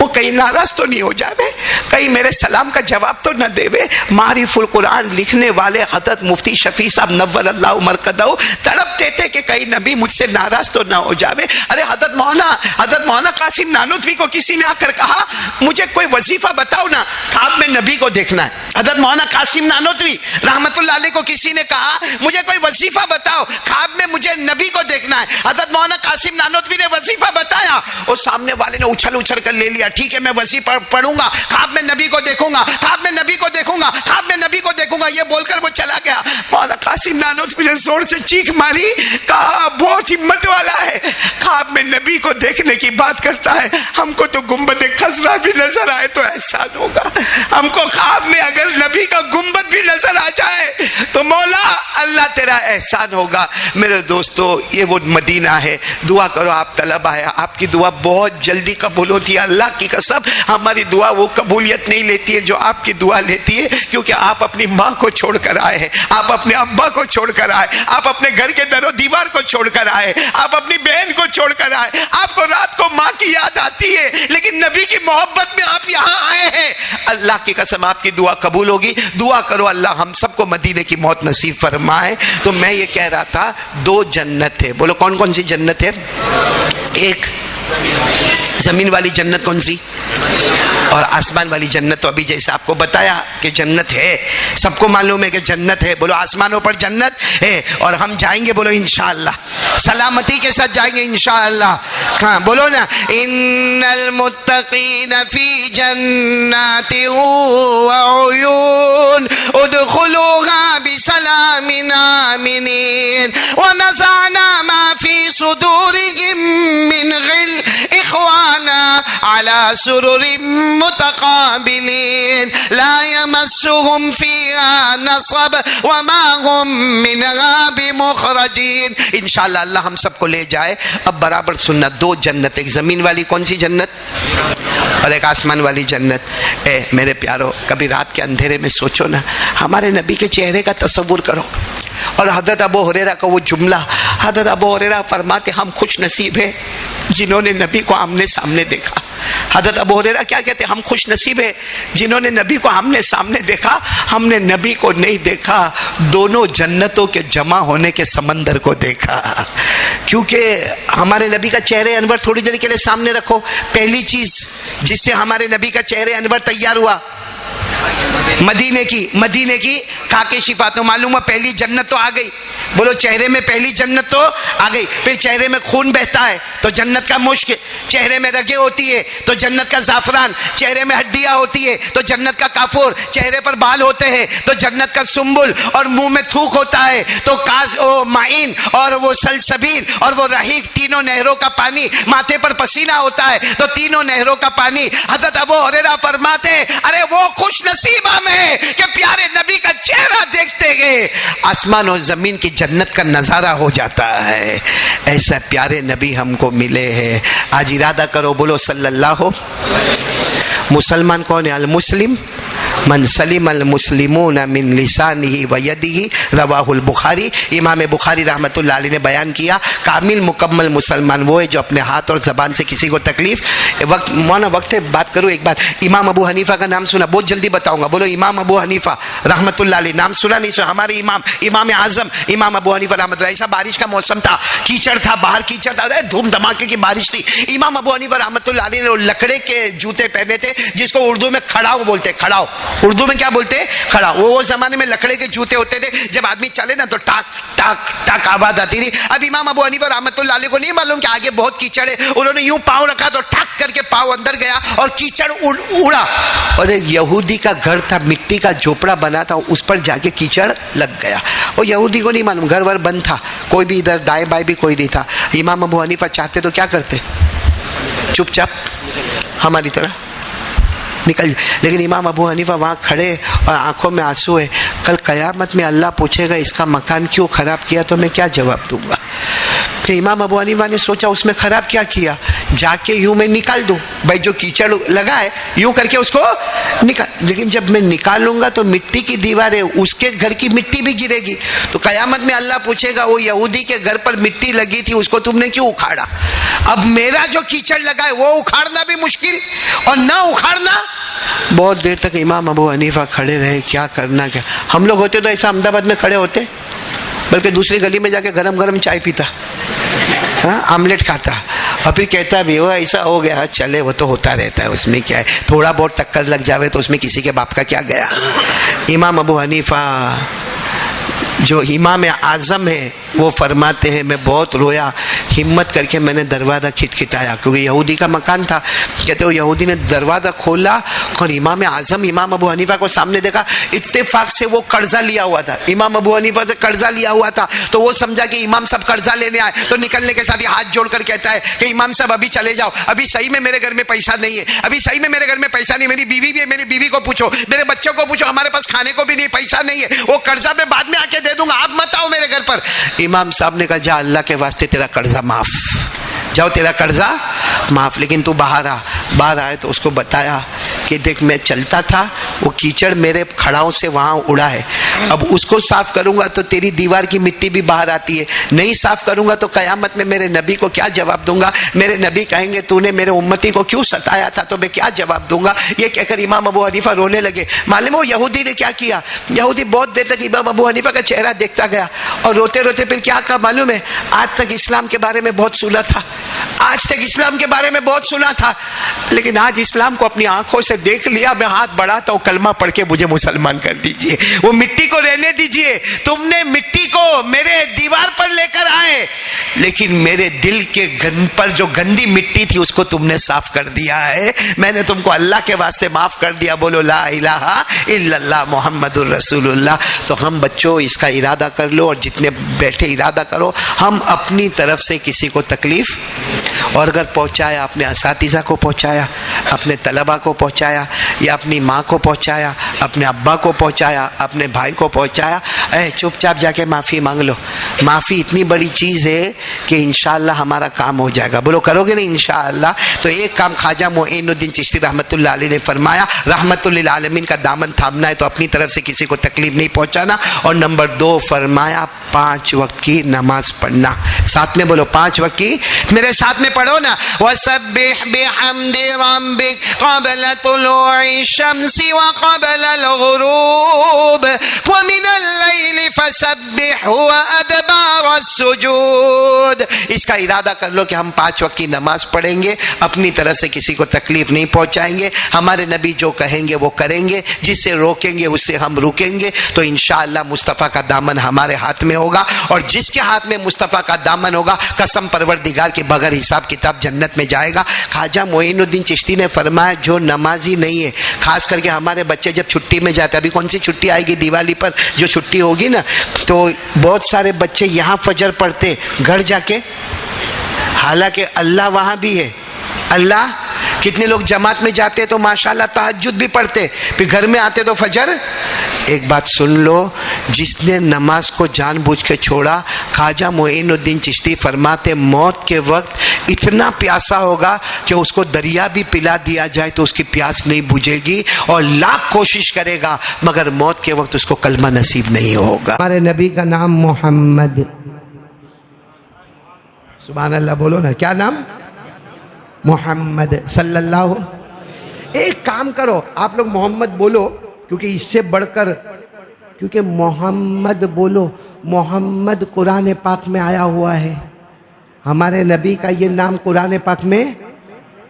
वो कहीं नाराज तो नहीं हो जावे, कहीं मेरे सलाम का जवाब तो न देवे। मारिफुल कुरान लिखने वाले हजरत मुफ्ती शफी साहब नव्वर अल्लाह मरकदहू तड़पते थे कि कहीं नबी मुझसे नाराज तो न हो जावे। अरे हजरत मौलाना कासिम नानोतवी को किसी ने आकर कहा मुझे कोई वजीफा बताओ ना, ख्वाब में नबी को देखना है। हजरत मौलाना कासिम नानोतवी रहमतुल्लाह अलैह को किसी ने कहा मुझे कोई वजीफा बताओ, ख्वाब में मुझे नबी को देखना है। हजरत मौलाना कासिम नानोतवी ने वजीफा बताया, और सामने वाले ने उछल उछल कर ले लिया, ठीक है मैं वजीफा पढ़ूंगा, ख्वाब में नबी को देखूंगा, ख्वाब में नबी को देखूंगा, ख्वाब में नबी को देखूंगा, ये बोलकर वो चला गया। मौलाना कासिम नानोतवी ने जोर से चीख मारी, कहा बहुत हिम्मत वाला है, ख्वाब में नबी को देखने की बात करता है, हमको तो गुंबद खजरा भी नजर आए तो एहसान होगा, हमको ख्वाब में अगर नबी का गुंबद भी नजर आ जाए तो मौला अल्लाह तेरा एहसान होगा। मेरे दोस्तों ये वो मदीना है, दुआ करो आप तलब आया, आपकी दुआ बहुत जल्दी कबूल होती है। अल्लाह की कसम हमारी दुआ वो कबूलियत नहीं लेती है जो आपकी दुआ लेती है, क्योंकि आप अपनी माँ को छोड़कर आए हैं, आप अपने अब्बा को छोड़कर आए, आप अपने घर के दरो दीवार को छोड़कर आए, आप अपनी बहन को छोड़कर आए, आपको रात को माँ की याद आती है, लेकिन नबी की मोहब्बत में आप यहाँ आए हैं। अल्लाह की कसम आपकी दुआ कबूल होगी। दुआ करो अल्लाह हम सबको मदीने की मौत नसीब फरमाए। तो मैं ये कह रहा था दो जन्नत है, बोलो कौन कौन सी जन्नत है? एक जमीन वाली जन्नत कौन सी, और आसमान वाली जन्नत। तो अभी जैसे आपको बताया कि जन्नत है, सबको मालूम है कि जन्नत है, बोलो आसमानों पर जन्नत है, और हम जाएंगे बोलो इंशाअल्लाह, सलामती के साथ जाएंगे इंशाअल्लाह। हाँ बोलो ना, इन्नल मुत्तकीन फी जन्नातिन व उयून उदखुलूहा बिसलामिन आमिनीन व नज़अना मा फी सुदूरिहिम मिन गिल इख्वाना अला सुरुरिम मुतकाबिलीन ला यमस्सुहुम फीहा नसब व मा हुम मिनहा बिमुखरजीन। इंशाअल्लाह अल्लाह हम सबको ले जाए। अब बराबर सुनना, दो जन्नत, एक जमीन वाली कौन सी जन्नत और एक आसमान वाली जन्नत। ए मेरे प्यारो, कभी रात के अंधेरे में सोचो ना, हमारे नबी के चेहरे का तसव्वुर करो। और हज़रत अबू हुरैरा का वो जुमला, हज़रत अबू हुरैरा फरमाते हम खुश नसीब है जिन्होंने नबी को आमने सामने देखा। हज़रत अबू हुरैरा क्या कहते, हम खुश नसीब है जिन्होंने नबी को आमने सामने देखा, हमने नबी को नहीं देखा, दोनों जन्नतों के जमा होने के समंदर को देखा। क्योंकि हमारे नबी का चेहरे अनवर थोड़ी देर के लिए सामने रखो, पहली चीज जिससे हमारे नबी का चेहरे अनवर तैयार हुआ मदीने की खाके शिफा। तो मालूम है पहली जन्नत तो आ गई, बोलो चेहरे में पहली जन्नत तो आ गई। फिर चेहरे में खून बहता है तो जन्नत का मुश्क, चेहरे में रगे होती है तो जन्नत का जाफरान, चेहरे में हड्डियां होती है तो जन्नत का काफूर, चेहरे पर बाल होते हैं तो जन्नत का सुम्बुल, और मुंह में थूक होता है तो काज ओ माइन और वो सलसबील और वो रहीक, तीनों नहरों का पानी, माथे पर पसीना होता है तो तीनों नहरों का पानी। हज़रत अबू हुरैरा फरमाते अरे वो खुश नसीबा में कि प्यारे नबी का चेहरा देखते गए आसमान और जमीन की जन्नत का नजारा हो जाता है। ऐसा प्यारे नबी हमको मिले हैं। आज इरादा करो, बोलो सल्लल्लाहु। मुसलमान कौन है? अल मुस्लिम मन सलीम अल मुस्लिमून मिन लिसानिही व यदिही, रवाहुल बुखारी। इमाम बुखारी रहमतुल्लाह अलैह ने बयान किया कामिल मुकम्मल मुसलमान वो है जो अपने हाथ और ज़बान से किसी को तकलीफ, वक्त है बात करूँ एक बात। इमाम अबू हनीफा का नाम सुना? बहुत जल्दी बताऊंगा, बोलो इमाम अबू हनीफा रहमतुल्लाह अलैह। नाम सुना नहीं सुना? हमारे इमाम आजम इमाम अबू हनीफा रहमतुल्लाह। ऐसा बारिश का मौसम था, कीचड़ था, बाहर कीचड़ था, धूम धमाके की बारिश थी। इमाम अबू हनीफा रहमतुल्लाह अलैह ने लकड़े के जूते पहने थे जिसको उर्दू में खड़ाऊ बोलते, खड़ाऊ उर्दू में क्या बोलते? खड़ा। वो जमाने में लकड़े के जूते होते थे, जब आदमी चले ना तो टाक टाक टाक आवाज आती थी। अब इमाम अबू हनीफा रहमतुल्लाह अलैह को नहीं मालूम कि आगे बहुत कीचड़ है, उन्होंने यूं पांव रखा तो टाक करके पांव अंदर गया और कीचड़ उड़ा। और एक यहूदी का घर था, मिट्टी का झोपड़ा बना था, उस पर जाके कीचड़ लग गया। और यहूदी को नहीं मालूम, घर वर बंद था, कोई भी इधर दाएं बाएं भी कोई नहीं था। इमाम अबू हनीफा चाहते तो क्या करते? चुपचाप हमारी तरह निकल। लेकिन इमाम अबू हनीफा वहाँ खड़े और आंखों में आंसू है। कल कयामत में अल्लाह पूछेगा इसका मकान क्यों खराब किया, तो मैं क्या जवाब दूंगा? तो इमाम अबू हनीफा ने सोचा उसमें खराब क्या किया, जाके यूं मैं निकाल दूं, भाई जो कीचड़ लगा है यूं करके उसको निकाल। लेकिन जब मैं निकालूंगा तो मिट्टी की दीवार है, उसके घर की मिट्टी भी गिरेगी। तो कयामत में अल्लाह पूछेगा वो यहूदी के घर पर मिट्टी लगी थी उसको तुमने क्यों उखाड़ा? अब मेरा जो कीचड़ लगा है वो उखाड़ना भी मुश्किल और ना उखाड़ना। बहुत देर तक इमाम अबू हनीफा खड़े रहे, क्या करना क्या। हम लोग होते तो ऐसा अहमदाबाद में खड़े होते, बल्कि दूसरी गली में जाके गरम गरम चाय पीता, हाँ आमलेट खाता। और फिर कहता भी वो ऐसा हो गया, चले वो तो होता रहता है, उसमें क्या है, थोड़ा बहुत टक्कर लग जावे तो उसमें किसी के बाप का क्या गया। इमाम अबू हनीफा जो इमाम आज़म है वो फरमाते हैं मैं बहुत रोया, हिम्मत करके मैंने दरवाज़ा खिटखिटाया क्योंकि यहूदी का मकान था। कहते हो यहूदी ने दरवाज़ा खोला और इमाम आज़म इमाम अबू हनीफा को सामने देखा। इत्तेफाक से वो कर्जा लिया हुआ था, इमाम अबू हनीफा से कर्जा लिया हुआ था, तो वो समझा कि इमाम साहब कर्जा लेने आए, तो निकलने के साथ ही हाथ जोड़कर कहता है कि इमाम साहब अभी चले जाओ, अभी सही में मेरे घर में पैसा नहीं है, अभी सही में मेरे घर में पैसा नहीं, मेरी बीवी भी है, मेरी बीवी को पूछो, मेरे बच्चों को पूछो, हमारे पास खाने को भी नहीं, पैसा नहीं है, वो कर्जा मैं बाद में आके दे दूंगा, आप मत आओ मेरे घर पर। इमाम साहब ने कहा जा अल्लाह के वास्ते तेरा कर्जा माफ, जाओ तेरा कर्जा माफ, लेकिन तू बाहर आ। बाहर आए तो उसको बताया कि देख मैं चलता था, वो कीचड़ मेरे खड़ाओं से वहाँ उड़ा है, अब उसको साफ करूँगा तो तेरी दीवार की मिट्टी भी बाहर आती है, नहीं साफ करूँगा तो क़यामत में मेरे नबी को क्या जवाब दूंगा, मेरे नबी कहेंगे तूने मेरे उम्मती को क्यों सताया था, तो मैं क्या जवाब दूंगा। ये कहकर इमाम अबू हनीफा रोने लगे। मालूम हो यहूदी ने क्या किया, यहूदी बहुत देर तक इमाम अबू हनीफा का चेहरा देखता गया और रोते रोते फिर क्या कहा मालूम है, आज तक इस्लाम के बारे में बहुत सुना था, आज तक इस्लाम के बारे में बहुत सुना था, लेकिन आज इस्लाम को अपनी आंखों से देख लिया, मैं हाथ बढ़ाता हूं कलमा पढ़ के मुझे मुसलमान कर दीजिए, वो मिट्टी को रहने दीजिए, तुमने मिट्टी को मेरे दीवार पर लेकर आए, लेकिन मेरे दिल के गन पर जो गंदी मिट्टी थी उसको तुमने साफ कर दिया है, मैंने तुमको अल्लाह के वास्ते माफ कर दिया, बोलो ला इलाहा इल्लल्लाह मुहम्मदुर रसूलुल्लाह। तो हम बच्चों इसका इरादा कर लो और जितने बैठे इरादा करो, हम अपनी तरफ से किसी को तकलीफ, और अगर पहुंचाया अपने असातिज़ा को पहुंचाया, अपने तलबा को पहुंचाया, या अपनी माँ को पहुंचाया, अपने अब्बा को पहुंचाया, अपने भाई को पहुंचाया, चुपचाप जाके माफ़ी मांग लो। माफ़ी इतनी बड़ी चीज़ है कि इंशाअल्लाह हमारा काम हो जाएगा। बोलो करोगे ना इंशाअल्लाह। तो एक काम ख्वाजा मोइनुद्दीन चिश्ती रहमतुल्लाह अलैह ने फरमाया, रहमतुल लिल आलमीन का दामन थामना है तो अपनी तरफ से किसी को तकलीफ नहीं पहुंचाना। और नंबर 2 फरमाया 5 वक्त की नमाज पढ़ना। साथ में बोलो 5 वक्त की, मेरे साथ में पढ़ो ना, वसब्बिह बिहम्दि रब्बिक क़ब्ल तुलूइ शम्सी व क़ब्लल गुरूब व मिनल लैलि फसब्बिहु व अदबारस सुजूद। इसका इरादा कर लो कि हम 5 वक्त की नमाज पढ़ेंगे, अपनी तरफ से किसी को तकलीफ नहीं पहुंचाएंगे, हमारे नबी जो कहेंगे वो करेंगे, जिससे रोकेंगे उससे हम रुकेंगे, तो इंशाअल्लाह मुस्तफ़ा का दामन हमारे हाथ में होगा। और जिसके हाथ में मुस्तफ़ा का दामन होगा, कसम परवरदिगार के बगैर हिसाब किताब जन्नत में जाएगा। ख्वाजा मोइनुद्दीन चिश्ती ने फरमाया जो नमाजी नहीं है, खास करके हमारे बच्चे जब छुट्टी में जाते, अभी कौन सी छुट्टी आएगी, दिवाली पर जो छुट्टी होगी ना, तो बहुत सारे बच्चे यहाँ फजर पढ़ते घर जाके, हालांकि अल्लाह वहाँ भी है, अल्लाह, कितने लोग जमात में जाते तो माशाल्लाह तहज्जुद भी पढ़ते, फिर घर में आते तो फजर। एक बात सुन लो, जिसने नमाज को जानबूझ के छोड़ा, ख्वाजा मोइनुद्दीन चिश्ती फरमाते मौत के वक्त इतना प्यासा होगा कि उसको दरिया भी पिला दिया जाए तो उसकी प्यास नहीं बुझेगी, और लाख कोशिश करेगा मगर मौत के वक्त उसको कलमा नसीब नहीं होगा। हमारे नबी का नाम मोहम्मद, सुभान अल्लाह बोलो ना, क्या नाम, मोहम्मद सल्लल्लाहु। एक काम करो आप लोग मोहम्मद बोलो, क्योंकि इससे बढ़कर, क्योंकि मोहम्मद बोलो, मोहम्मद कुरान पाक में आया हुआ है, हमारे नबी का ये नाम कुरान पाक में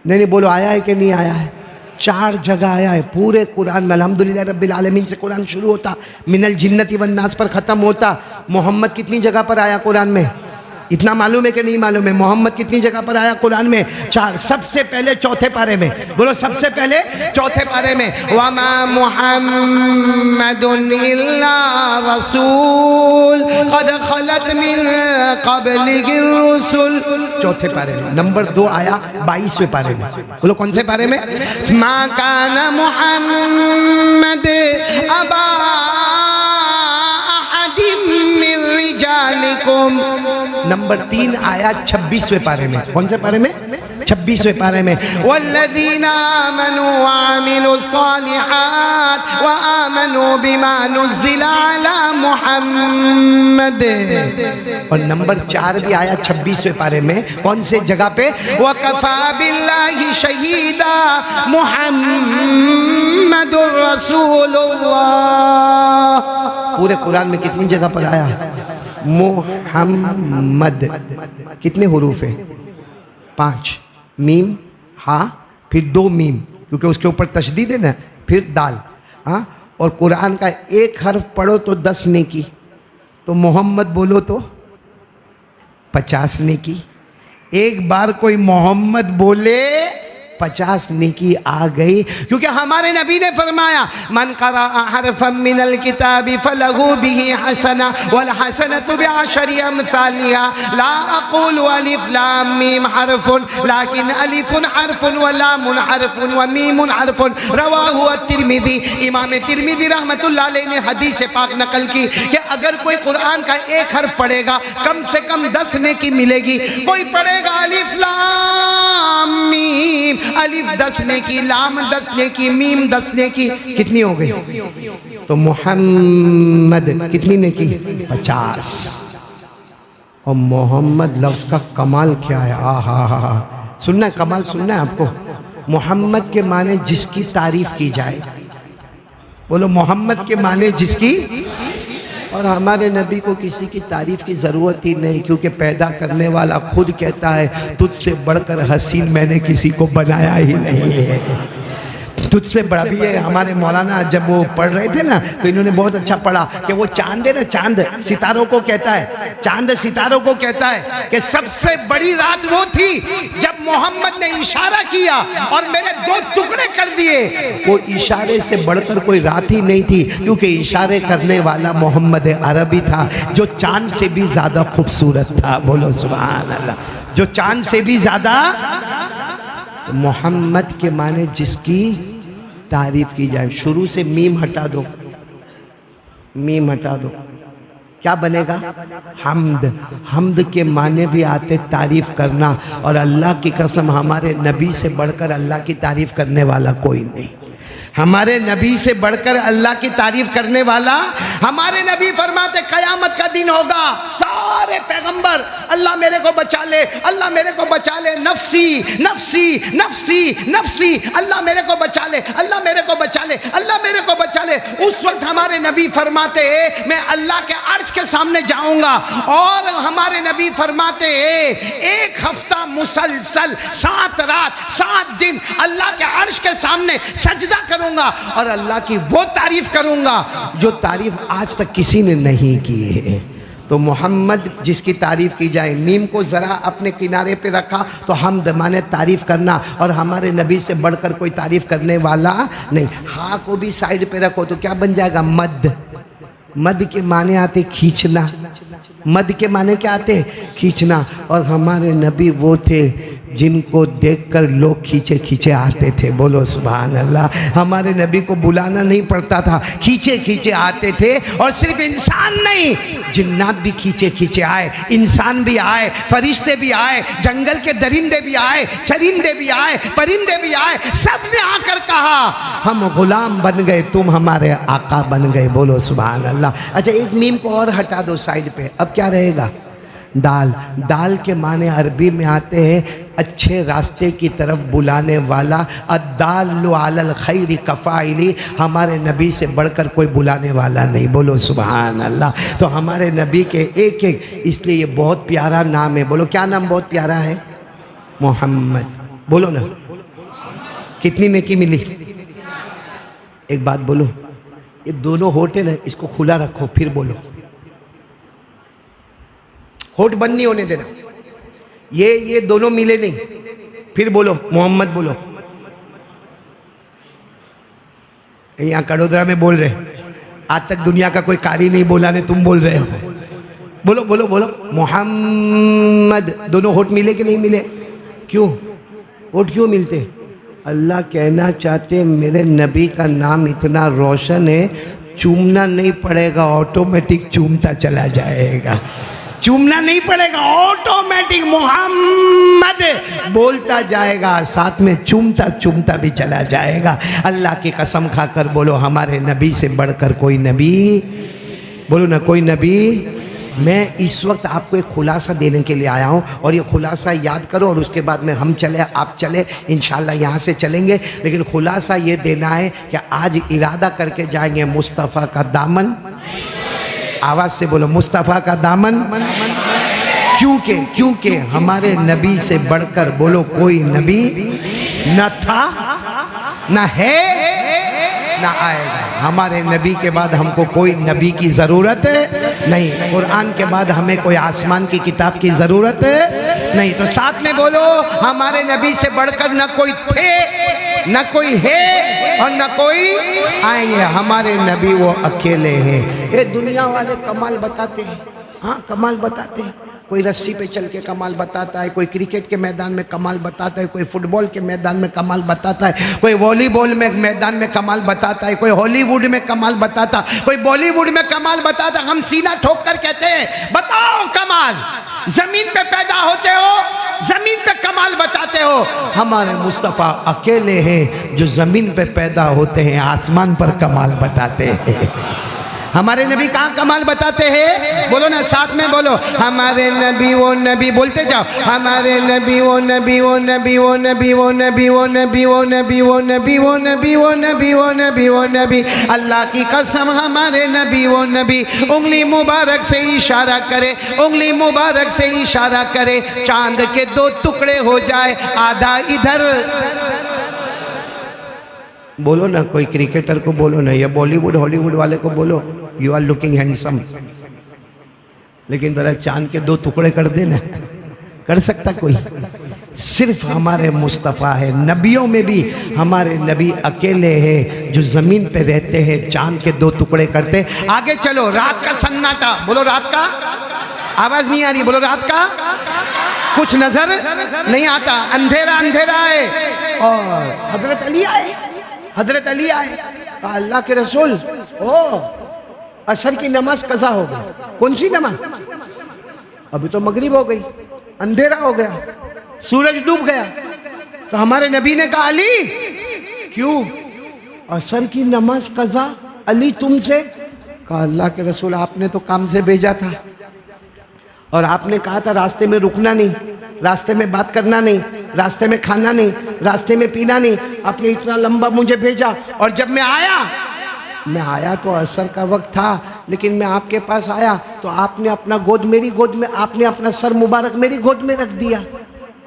नहीं बोलो आया है कि नहीं आया है, 4 जगह आया है पूरे कुरान में। अल्हम्दुलिल्लाह रब्बिल आलमीन से कुरान शुरू होता, मिनल जिन्नति वन नास पर ख़त्म होता। मोहम्मद कितनी जगह पर आया कुरान में, इतना मालूम है कि नहीं मालूम है? मोहम्मद कितनी जगह पर आया कुरान में? 4। सबसे पहले चौथे पारे में, बोलो सबसे पहले चौथे पारे में, वमा मुहम्मदुन इल्ला रसूल क़द खलत मिन क़ब्लिहि रुसुल, चौथे पारे में। नंबर 2 आया 22वें पारे में, बोलो कौन से पारे में? मा काना मुहम्मद अबा नंबर 3 आया 26वें पारे में, कौन से पारे में? 26वें पारे में, वल्लज़ीना आमनू व अमिलुस सालिहात व आमनू बिमा नुज़्ज़िला अला मुहम्मद। और नंबर 4 भी आया 26वें पारे में, कौन से जगह पे? व कफ़ा बिल्लाहि शहीदा मुहम्मदुर रसूलुल्लाह। पूरे कुरान में कितनी जगह पर आया मोहम्मद? कितने हुरूफ है? 5, मीम हा, फिर 2 मीम क्योंकि उसके ऊपर तशदीद है ना, फिर दाल। हाँ, और कुरान का एक हर्फ पढ़ो तो 10 नेकी, तो मोहम्मद बोलो तो 50 नेकी। एक बार कोई मोहम्मद बोले 50 नेकी आ गई, क्योंकि हमारे नबी ने फरमाया मन क़रा हरफम मिनल किताबी फलहु बिही हसना वल हसनतु बिअशरि अमसालिहा ला अक़ूलु अलिफ लाम मीम हरफुन लाकिन अलिफुन हरफुन व लामुन हरफुन व मीमुन हरफुन। रवाहु अत-तिरमिज़ी। इमाम तिरमिज़ी रहमतुल्लाह अलैहि ने हदीस पाक नकल की कि अगर कोई कुरान का एक हर्फ पढ़ेगा कम से कम 10 नेकी मिलेगी। कोई पढ़ेगा अलिफ लाम मीम, अलिफ 10 नेकी, लाम 10 नेकी, मीम 10 नेकी, कितनी हो गई? तो मोहम्मद कितनी नेकी? 50। और मोहम्मद लफ्ज का कमाल क्या है? आहा, सुनना कमाल सुनना है आपको। मोहम्मद के माने जिसकी तारीफ की जाए, बोलो मोहम्मद के माने जिसकी। और हमारे नबी को किसी की तारीफ की ज़रूरत ही नहीं, क्योंकि पैदा करने वाला खुद कहता है तुझसे बढ़कर हसीन मैंने किसी को बनाया ही नहीं है, तुझसे बड़ा भी है। हमारे मौलाना जब वो पढ़ रहे थे ना, तो इन्होंने बहुत अच्छा पढ़ा कि वो चांद है ना, चांद सितारों को कहता है, चांद सितारों को कहता है कि सबसे बड़ी रात वो थी जब मोहम्मद ने इशारा किया और मेरे 2 टुकड़े कर दिए। वो इशारे से बढ़कर कोई रात ही नहीं थी, क्योंकि इशारे करने वाला मोहम्मद अरबी था, जो चांद से भी ज्यादा खूबसूरत था। बोलो सुभान अल्लाह। जो चांद से भी ज्यादा। तो मोहम्मद के माने जिसकी तारीफ की जाए। शुरू से मीम हटा दो, मीम हटा दो, क्या बनेगा? हम्द। हम्द के माने भी आते तारीफ करना, और अल्लाह की कसम हमारे नबी से बढ़कर अल्लाह की तारीफ करने वाला कोई नहीं। हमारे नबी से बढ़कर अल्लाह की तारीफ करने वाला। हमारे नबी फरमाते कयामत का दिन होगा, सारे पैगंबर अल्लाह मेरे को बचा ले, अल्लाह मेरे को बचा ले, नफ्सी नफ्सी नफ्सी नफ्सी, अल्लाह मेरे को बचा ले, अल्लाह मेरे को बचा ले, अल्लाह मेरे को बचा ले। उस वक्त हमारे नबी फरमाते मैं अल्लाह के अर्श के सामने जाऊंगा, और हमारे नबी फरमाते 1 हफ्ता मुसलसल 7 रात 7 दिन अल्लाह के अर्श के सामने सजदा करूंगा और अल्लाह की वो तारीफ करूंगा जो तारीफ आज तक किसी ने नहीं की है। तो मोहम्मद जिसकी तारीफ की जाए। मीम को ज़रा अपने किनारे पे रखा तो हमद माने तारीफ करना, और हमारे नबी से बढ़कर कोई तारीफ करने वाला नहीं। हाँ को भी साइड पे रखो तो क्या बन जाएगा? मद। मद के माने आते खींचना, मद के माने क्या आते? खींचना। और हमारे नबी वो थे जिनको देखकर लोग खींचे खींचे आते थे। बोलो सुभान अल्लाह। हमारे नबी को बुलाना नहीं पड़ता था, खींचे खींचे आते थे। और सिर्फ इंसान नहीं, जिन्नात भी खींचे खींचे आए, इंसान भी आए, फरिश्ते भी आए, जंगल के दरिंदे भी आए, चरिंदे भी आए, परिंदे भी आए। सब ने आकर कहा हम गुलाम बन गए, तुम हमारे आका बन गए। बोलो सुभान अल्लाह। अच्छा, एक मीम को और हटा दो साइड पे। अब क्या रहेगा? दाल। दाल के माने अरबी में आते हैं अच्छे रास्ते की तरफ बुलाने वाला। अद्दालु अलल खैरि कफ़ाइली। हमारे नबी से बढ़कर कोई बुलाने वाला नहीं। बोलो सुभान अल्लाह। तो हमारे नबी के एक एक, इसलिए ये बहुत प्यारा नाम है। बोलो क्या नाम बहुत प्यारा है? मोहम्मद। बोलो ना, कितनी नेकी मिली? एक बात बोलो, ये दोनों होठ है ना, इसको खुला रखो, फिर बोलो। होठ बंद नहीं होने देना। ये दोनों मिले नहीं, फिर बोलो मोहम्मद। बोलो। यहाँ कड़ोदरा में बोल रहे, आज तक दुनिया का कोई कारी नहीं बोला ने, तुम बोल रहे हो। बोलो बोलो बोलो मोहम्मद। दोनों होठ मिले कि नहीं मिले? क्यों होठ क्यों मिलते? अल्लाह कहना चाहते मेरे नबी का नाम इतना रोशन है, चूमना नहीं पड़ेगा, ऑटोमेटिक चूमता चला जाएगा। चूमना नहीं पड़ेगा, ऑटोमेटिक मोहम्मद बोलता जाएगा, साथ में चूमता चूमता भी चला जाएगा। अल्लाह की कसम खाकर बोलो हमारे नबी से बढ़कर कोई नबी। बोलो ना कोई नबी। मैं इस वक्त आपको एक खुलासा देने के लिए आया हूँ, और ये खुलासा याद करो, और उसके बाद में हम चले, आप चले, इंशाल्लाह यहाँ से चलेंगे। लेकिन खुलासा ये देना है कि आज इरादा करके जाएंगे मुस्तफ़ा का दामन। आवाज से बोलो मुस्तफ़ा का दामन। क्योंकि हमारे नबी से बढ़कर बोलो कोई नबी न था, न है, न आएगा। हमारे नबी के बाद हमको कोई नबी की ज़रूरत नहीं, कुरान के बाद हमें कोई आसमान की किताब की ज़रूरत नहीं। तो साथ में बोलो हमारे नबी से बढ़कर न कोई थे, न कोई है और न कोई आएंगे। हमारे नबी वो अकेले हैं। ये दुनिया वाले कमाल बताते हैं, हाँ कमाल बताते हैं। कोई रस्सी पे चल के कमाल बताता है, कोई क्रिकेट के मैदान में कमाल बताता है, कोई फुटबॉल के मैदान में कमाल बताता है, कोई वॉलीबॉल में मैदान में कमाल बताता है, कोई हॉलीवुड में कमाल बताता, कोई बॉलीवुड में कमाल बताता। हम सीना ठोक कर कहते हैं बताओ कमाल, जमीन पे पैदा होते हो, जमीन पे कमाल बताते हो। हमारे मुस्तफ़ा अकेले हैं जो जमीन पे पैदा होते हैं, आसमान पर कमाल बताते हैं। हमारे नबी कहाँ कमाल बताते हैं? बोलो ना साथ में बोलो हमारे नबी वो नबी, बोलते जाओ हमारे नबी वो नबी वो नबी वो नबी वो नबी वो नबी वो नबी वो नबी वो नबी वो नबी वो नबी वो नबी। अल्लाह की कसम हमारे नबी वो नबी उंगली मुबारक से इशारा करे, उंगली मुबारक से इशारा करे, चांद के दो टुकड़े हो जाए, आधा इधर। बोलो ना कोई क्रिकेटर को बोलो ना, या बॉलीवुड हॉलीवुड वाले को बोलो यू आर लुकिंग हैंडसम, लेकिन जरा चांद के दो टुकड़े कर देना, कर सकता कोई? सिर्फ हमारे मुस्तफ़ा है। नबियों में भी हमारे नबी अकेले हैं जो ज़मीन पे रहते हैं, चांद के दो टुकड़े करते। आगे चलो, रात का सन्नाटा, बोलो रात का, आवाज़ नहीं आ रही, बोलो रात का, कुछ नजर नहीं आता, अंधेरा अंधेरा है। और हजरत अली आए, हजरत अली आए, अल्लाह के रसूल ओ असर की नमाज कज़ा हो गई। कौन सी नमाज? अभी तो मगरिब हो गई, अंधेरा हो गया, सूरज डूब गया। तो हमारे नबी ने कहा अली क्यों असर की नमाज कज़ा, अली तुमसे? कहा अल्लाह के रसूल आपने तो काम से भेजा था और आपने कहा था रास्ते में रुकना नहीं, रास्ते में बात करना नहीं, रास्ते में खाना नहीं, रास्ते में पीना नहीं। आपने इतना लंबा मुझे भेजा और जब मैं आया तो असर का वक्त था, लेकिन मैं आपके पास आया तो आपने अपना गोद मेरी गोद में, आपने अपना सर मुबारक मेरी गोद में रख दिया।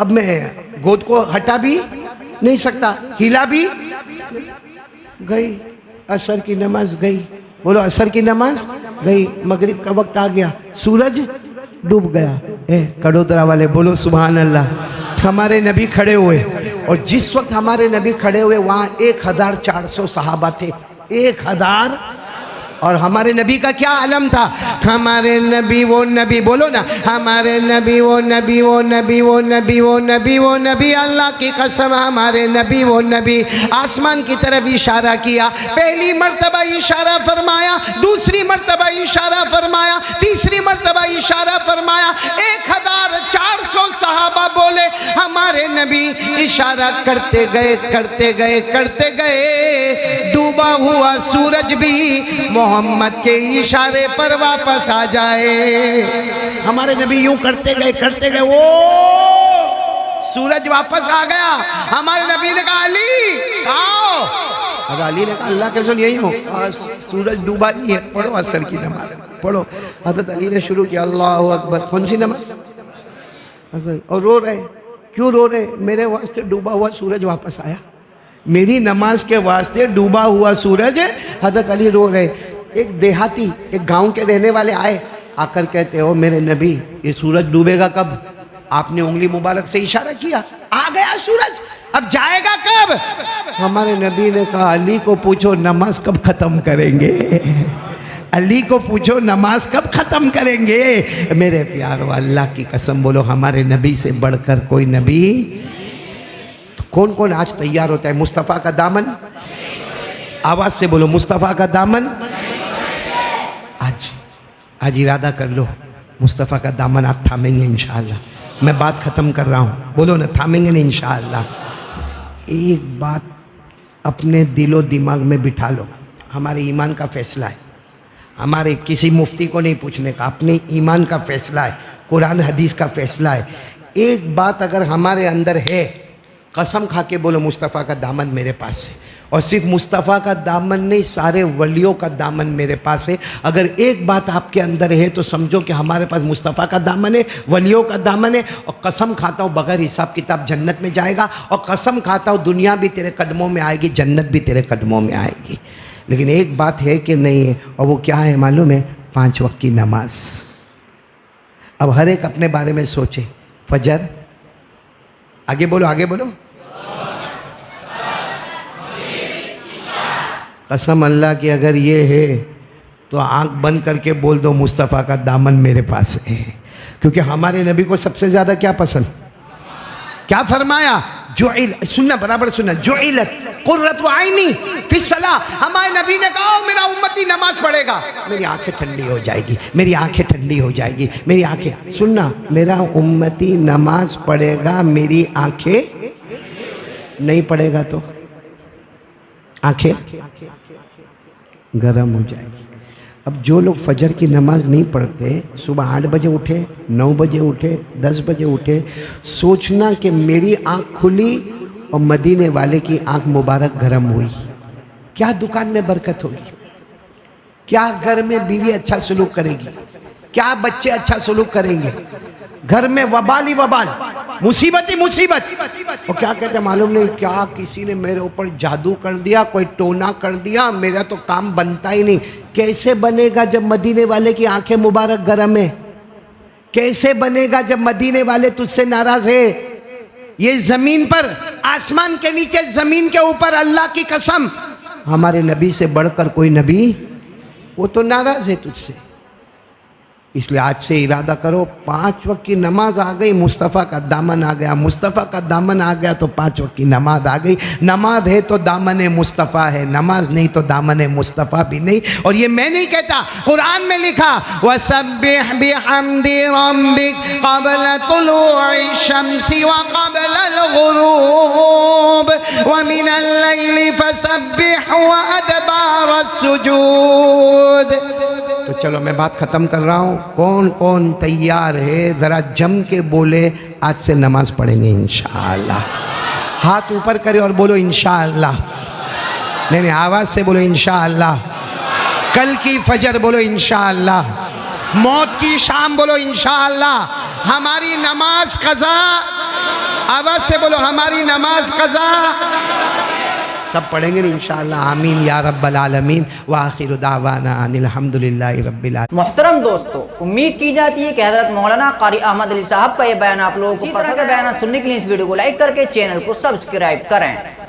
अब मैं गोद को हटा भी नहीं सकता, हिला भी। गई असर की नमाज गई, बोलो असर की नमाज गई, मगरिब का वक्त आ गया, सूरज डूब गया। कड़ोदरा वाले बोलो सुभान अल्लाह। हमारे नबी खड़े हुए और जिस वक्त हमारे नबी खड़े हुए वहाँ 1400 सहाबा थे, 1000। और हमारे नबी का क्या आलम था? हमारे नबी वो नबी, बोलो ना हमारे नबी वो नबी वो नबी वो नबी वो नबी वो नबी। अल्लाह की कसम हमारे नबी वो नबी आसमान की तरफ इशारा किया, पहली मर्तबा इशारा फरमाया, दूसरी मर्तबा इशारा फरमाया, तीसरी मर्तबा इशारा फरमाया। 1400 सहाबा बोले, हमारे नबी इशारा करते गए करते गए करते गए, डूबा हुआ सूरज भी मोहम्मद के इशारे पर वापस आ जाए। हमारे नबी यूं करते गए, वो सूरज वापस आ गया। हमारे नबी ने कहा अली आओ। अब अली ने कहा अल्लाह के रसूल यही हो, सूरज डूबा नहीं है, पढ़ो असर की नमाज पढ़ो। हज़रत अली ने शुरू किया अल्लाह अकबर। कौन सी नमाज? और रो रहे, क्यों रो रहे? मेरे वास्ते डूबा हुआ सूरज वापस आया, मेरी नमाज के वास्ते डूबा हुआ सूरज। हज़रत अली रो रहे। एक देहाती, एक गांव के रहने वाले आए, आकर कहते हो मेरे नबी ये सूरज डूबेगा कब? आपने उंगली मुबारक से इशारा किया, आ गया सूरज, अब जाएगा कब? हमारे नबी ने कहा अली को पूछो नमाज कब खत्म करेंगे, अली को पूछो नमाज कब खत्म करेंगे। मेरे प्यारो अल्लाह की कसम बोलो हमारे नबी से बढ़कर कोई नबी। कौन कौन आज तैयार होता है मुस्तफ़ा का दामन? आवाज से बोलो मुस्तफ़ा का दामन। आज इरादा कर लो मुस्तफ़ा का दामन आप थामेंगे इंशाअल्लाह। मैं बात ख़त्म कर रहा हूँ, बोलो ना थामेंगे ना इंशाअल्लाह। एक बात अपने दिलो दिमाग में बिठा लो, हमारे ईमान का फैसला है, हमारे किसी मुफ्ती को नहीं पूछने का, अपने ईमान का फैसला है, कुरान हदीस का फैसला है। एक बात अगर हमारे अंदर है कसम खा के बोलो मुस्तफ़ा का दामन मेरे पास है। और सिर्फ मुस्तफ़ा का दामन नहीं, सारे वलियों का दामन मेरे पास है। अगर एक बात आपके अंदर है तो समझो कि हमारे पास मुस्तफ़ा का दामन है, वलियों का दामन है। और कसम खाता हूँ बगैर हिसाब किताब जन्नत में जाएगा। और कसम खाता हूँ दुनिया भी तेरे कदमों में आएगी, जन्नत भी तेरे कदमों में आएगी। लेकिन एक बात है कि नहीं है, और वो क्या है मालूम है? 5 वक्त की नमाज। अब हर एक अपने बारे में सोचे। फजर, आगे बोलो, आगे बोलो। कसम अल्लाह की अगर ये है तो आंख बंद करके बोल दो मुस्तफ़ा का दामन मेरे पास है। क्योंकि हमारे नबी को सबसे ज़्यादा क्या पसंद, क्या फरमाया? जुइल, सुनना बराबर सुनना, जुइलत कुर्रतु आइनी फी सलाह। हमारे नबी ने कहा मेरा उम्मती नमाज पढ़ेगा, मेरी आंखें ठंडी हो जाएगी, मेरी आंखें ठंडी हो जाएगी, मेरी आंखें। सुनना, मेरा उम्मती नमाज पढ़ेगा, मेरी आंखें नहीं पढ़ेगा तो आंखें गरम हो जाएगी। अब जो लोग फजर की नमाज नहीं पढ़ते, सुबह 8 बजे उठे, 9 बजे उठे, 10 बजे उठे, सोचना कि मेरी आंख खुली और मदीने वाले की आंख मुबारक गरम हुई, क्या दुकान में बरकत होगी, क्या घर में बीवी अच्छा सलूक करेगी, क्या बच्चे अच्छा सलूक करेंगे, घर में वबाल ही वबाल, मुसीबत ही मुसीबत। और क्या कहते मालूम नहीं, क्या किसी ने मेरे ऊपर जादू कर दिया, कोई टोना कर दिया, मेरा तो काम बनता ही नहीं। कैसे बनेगा जब मदीने वाले की आंखें मुबारक गरम है? कैसे बनेगा जब मदीने वाले तुझसे नाराज है? ये जमीन पर, आसमान के नीचे, जमीन के ऊपर, अल्लाह की कसम, हमारे नबी से बढ़कर कोई नबी, वो तो नाराज है तुझसे। इसलिए आज से इरादा करो, 5 वक्त की नमाज आ गई, मुस्तफ़ा का दामन आ गया, मुस्तफ़ा का दामन आ गया तो 5 वक्त की नमाज आ गई। नमाज है तो दामन मुस्तफ़ा है, नमाज नहीं तो दामन मुस्तफ़ा भी नहीं। और ये मैं नहीं कहता, कुरान में लिखा, वसब्बिह बिहम्दि रब्बिक क़ब्ल तुलूइ शम्सी व क़ब्लल गुरूब व मिनल लैलि फसब्बिह व अदबारस सुजूद। तो चलो मैं बात ख़त्म कर रहा हूँ। कौन कौन तैयार है ज़रा जम के बोले, आज से नमाज पढ़ेंगे इंशाअल्लाह। हाथ ऊपर करे और बोलो इंशाअल्लाह। नहीं, आवाज़ से बोलो इंशाअल्लाह। कल की फजर बोलो इंशाअल्लाह। मौत की शाम बोलो इंशाअल्लाह। हमारी नमाज कज़ा, आवाज़ से बोलो हमारी नमाज कज़ा। सब पढ़ेंगे इंशाअल्लाह। आमीन या रब्बल आलमीन व आखिरु दावाना अनिल हम्दुलिल्लाहि रब्बिल आलमीन। मोहतरम दोस्तों, उम्मीद की जाती है कि हज़रत मौलाना कारी अहमद अली साहब का ये बयान आप लोगों को पसंद है। बयान सुनने के लिए इस वीडियो को लाइक करके चैनल को सब्सक्राइब करें।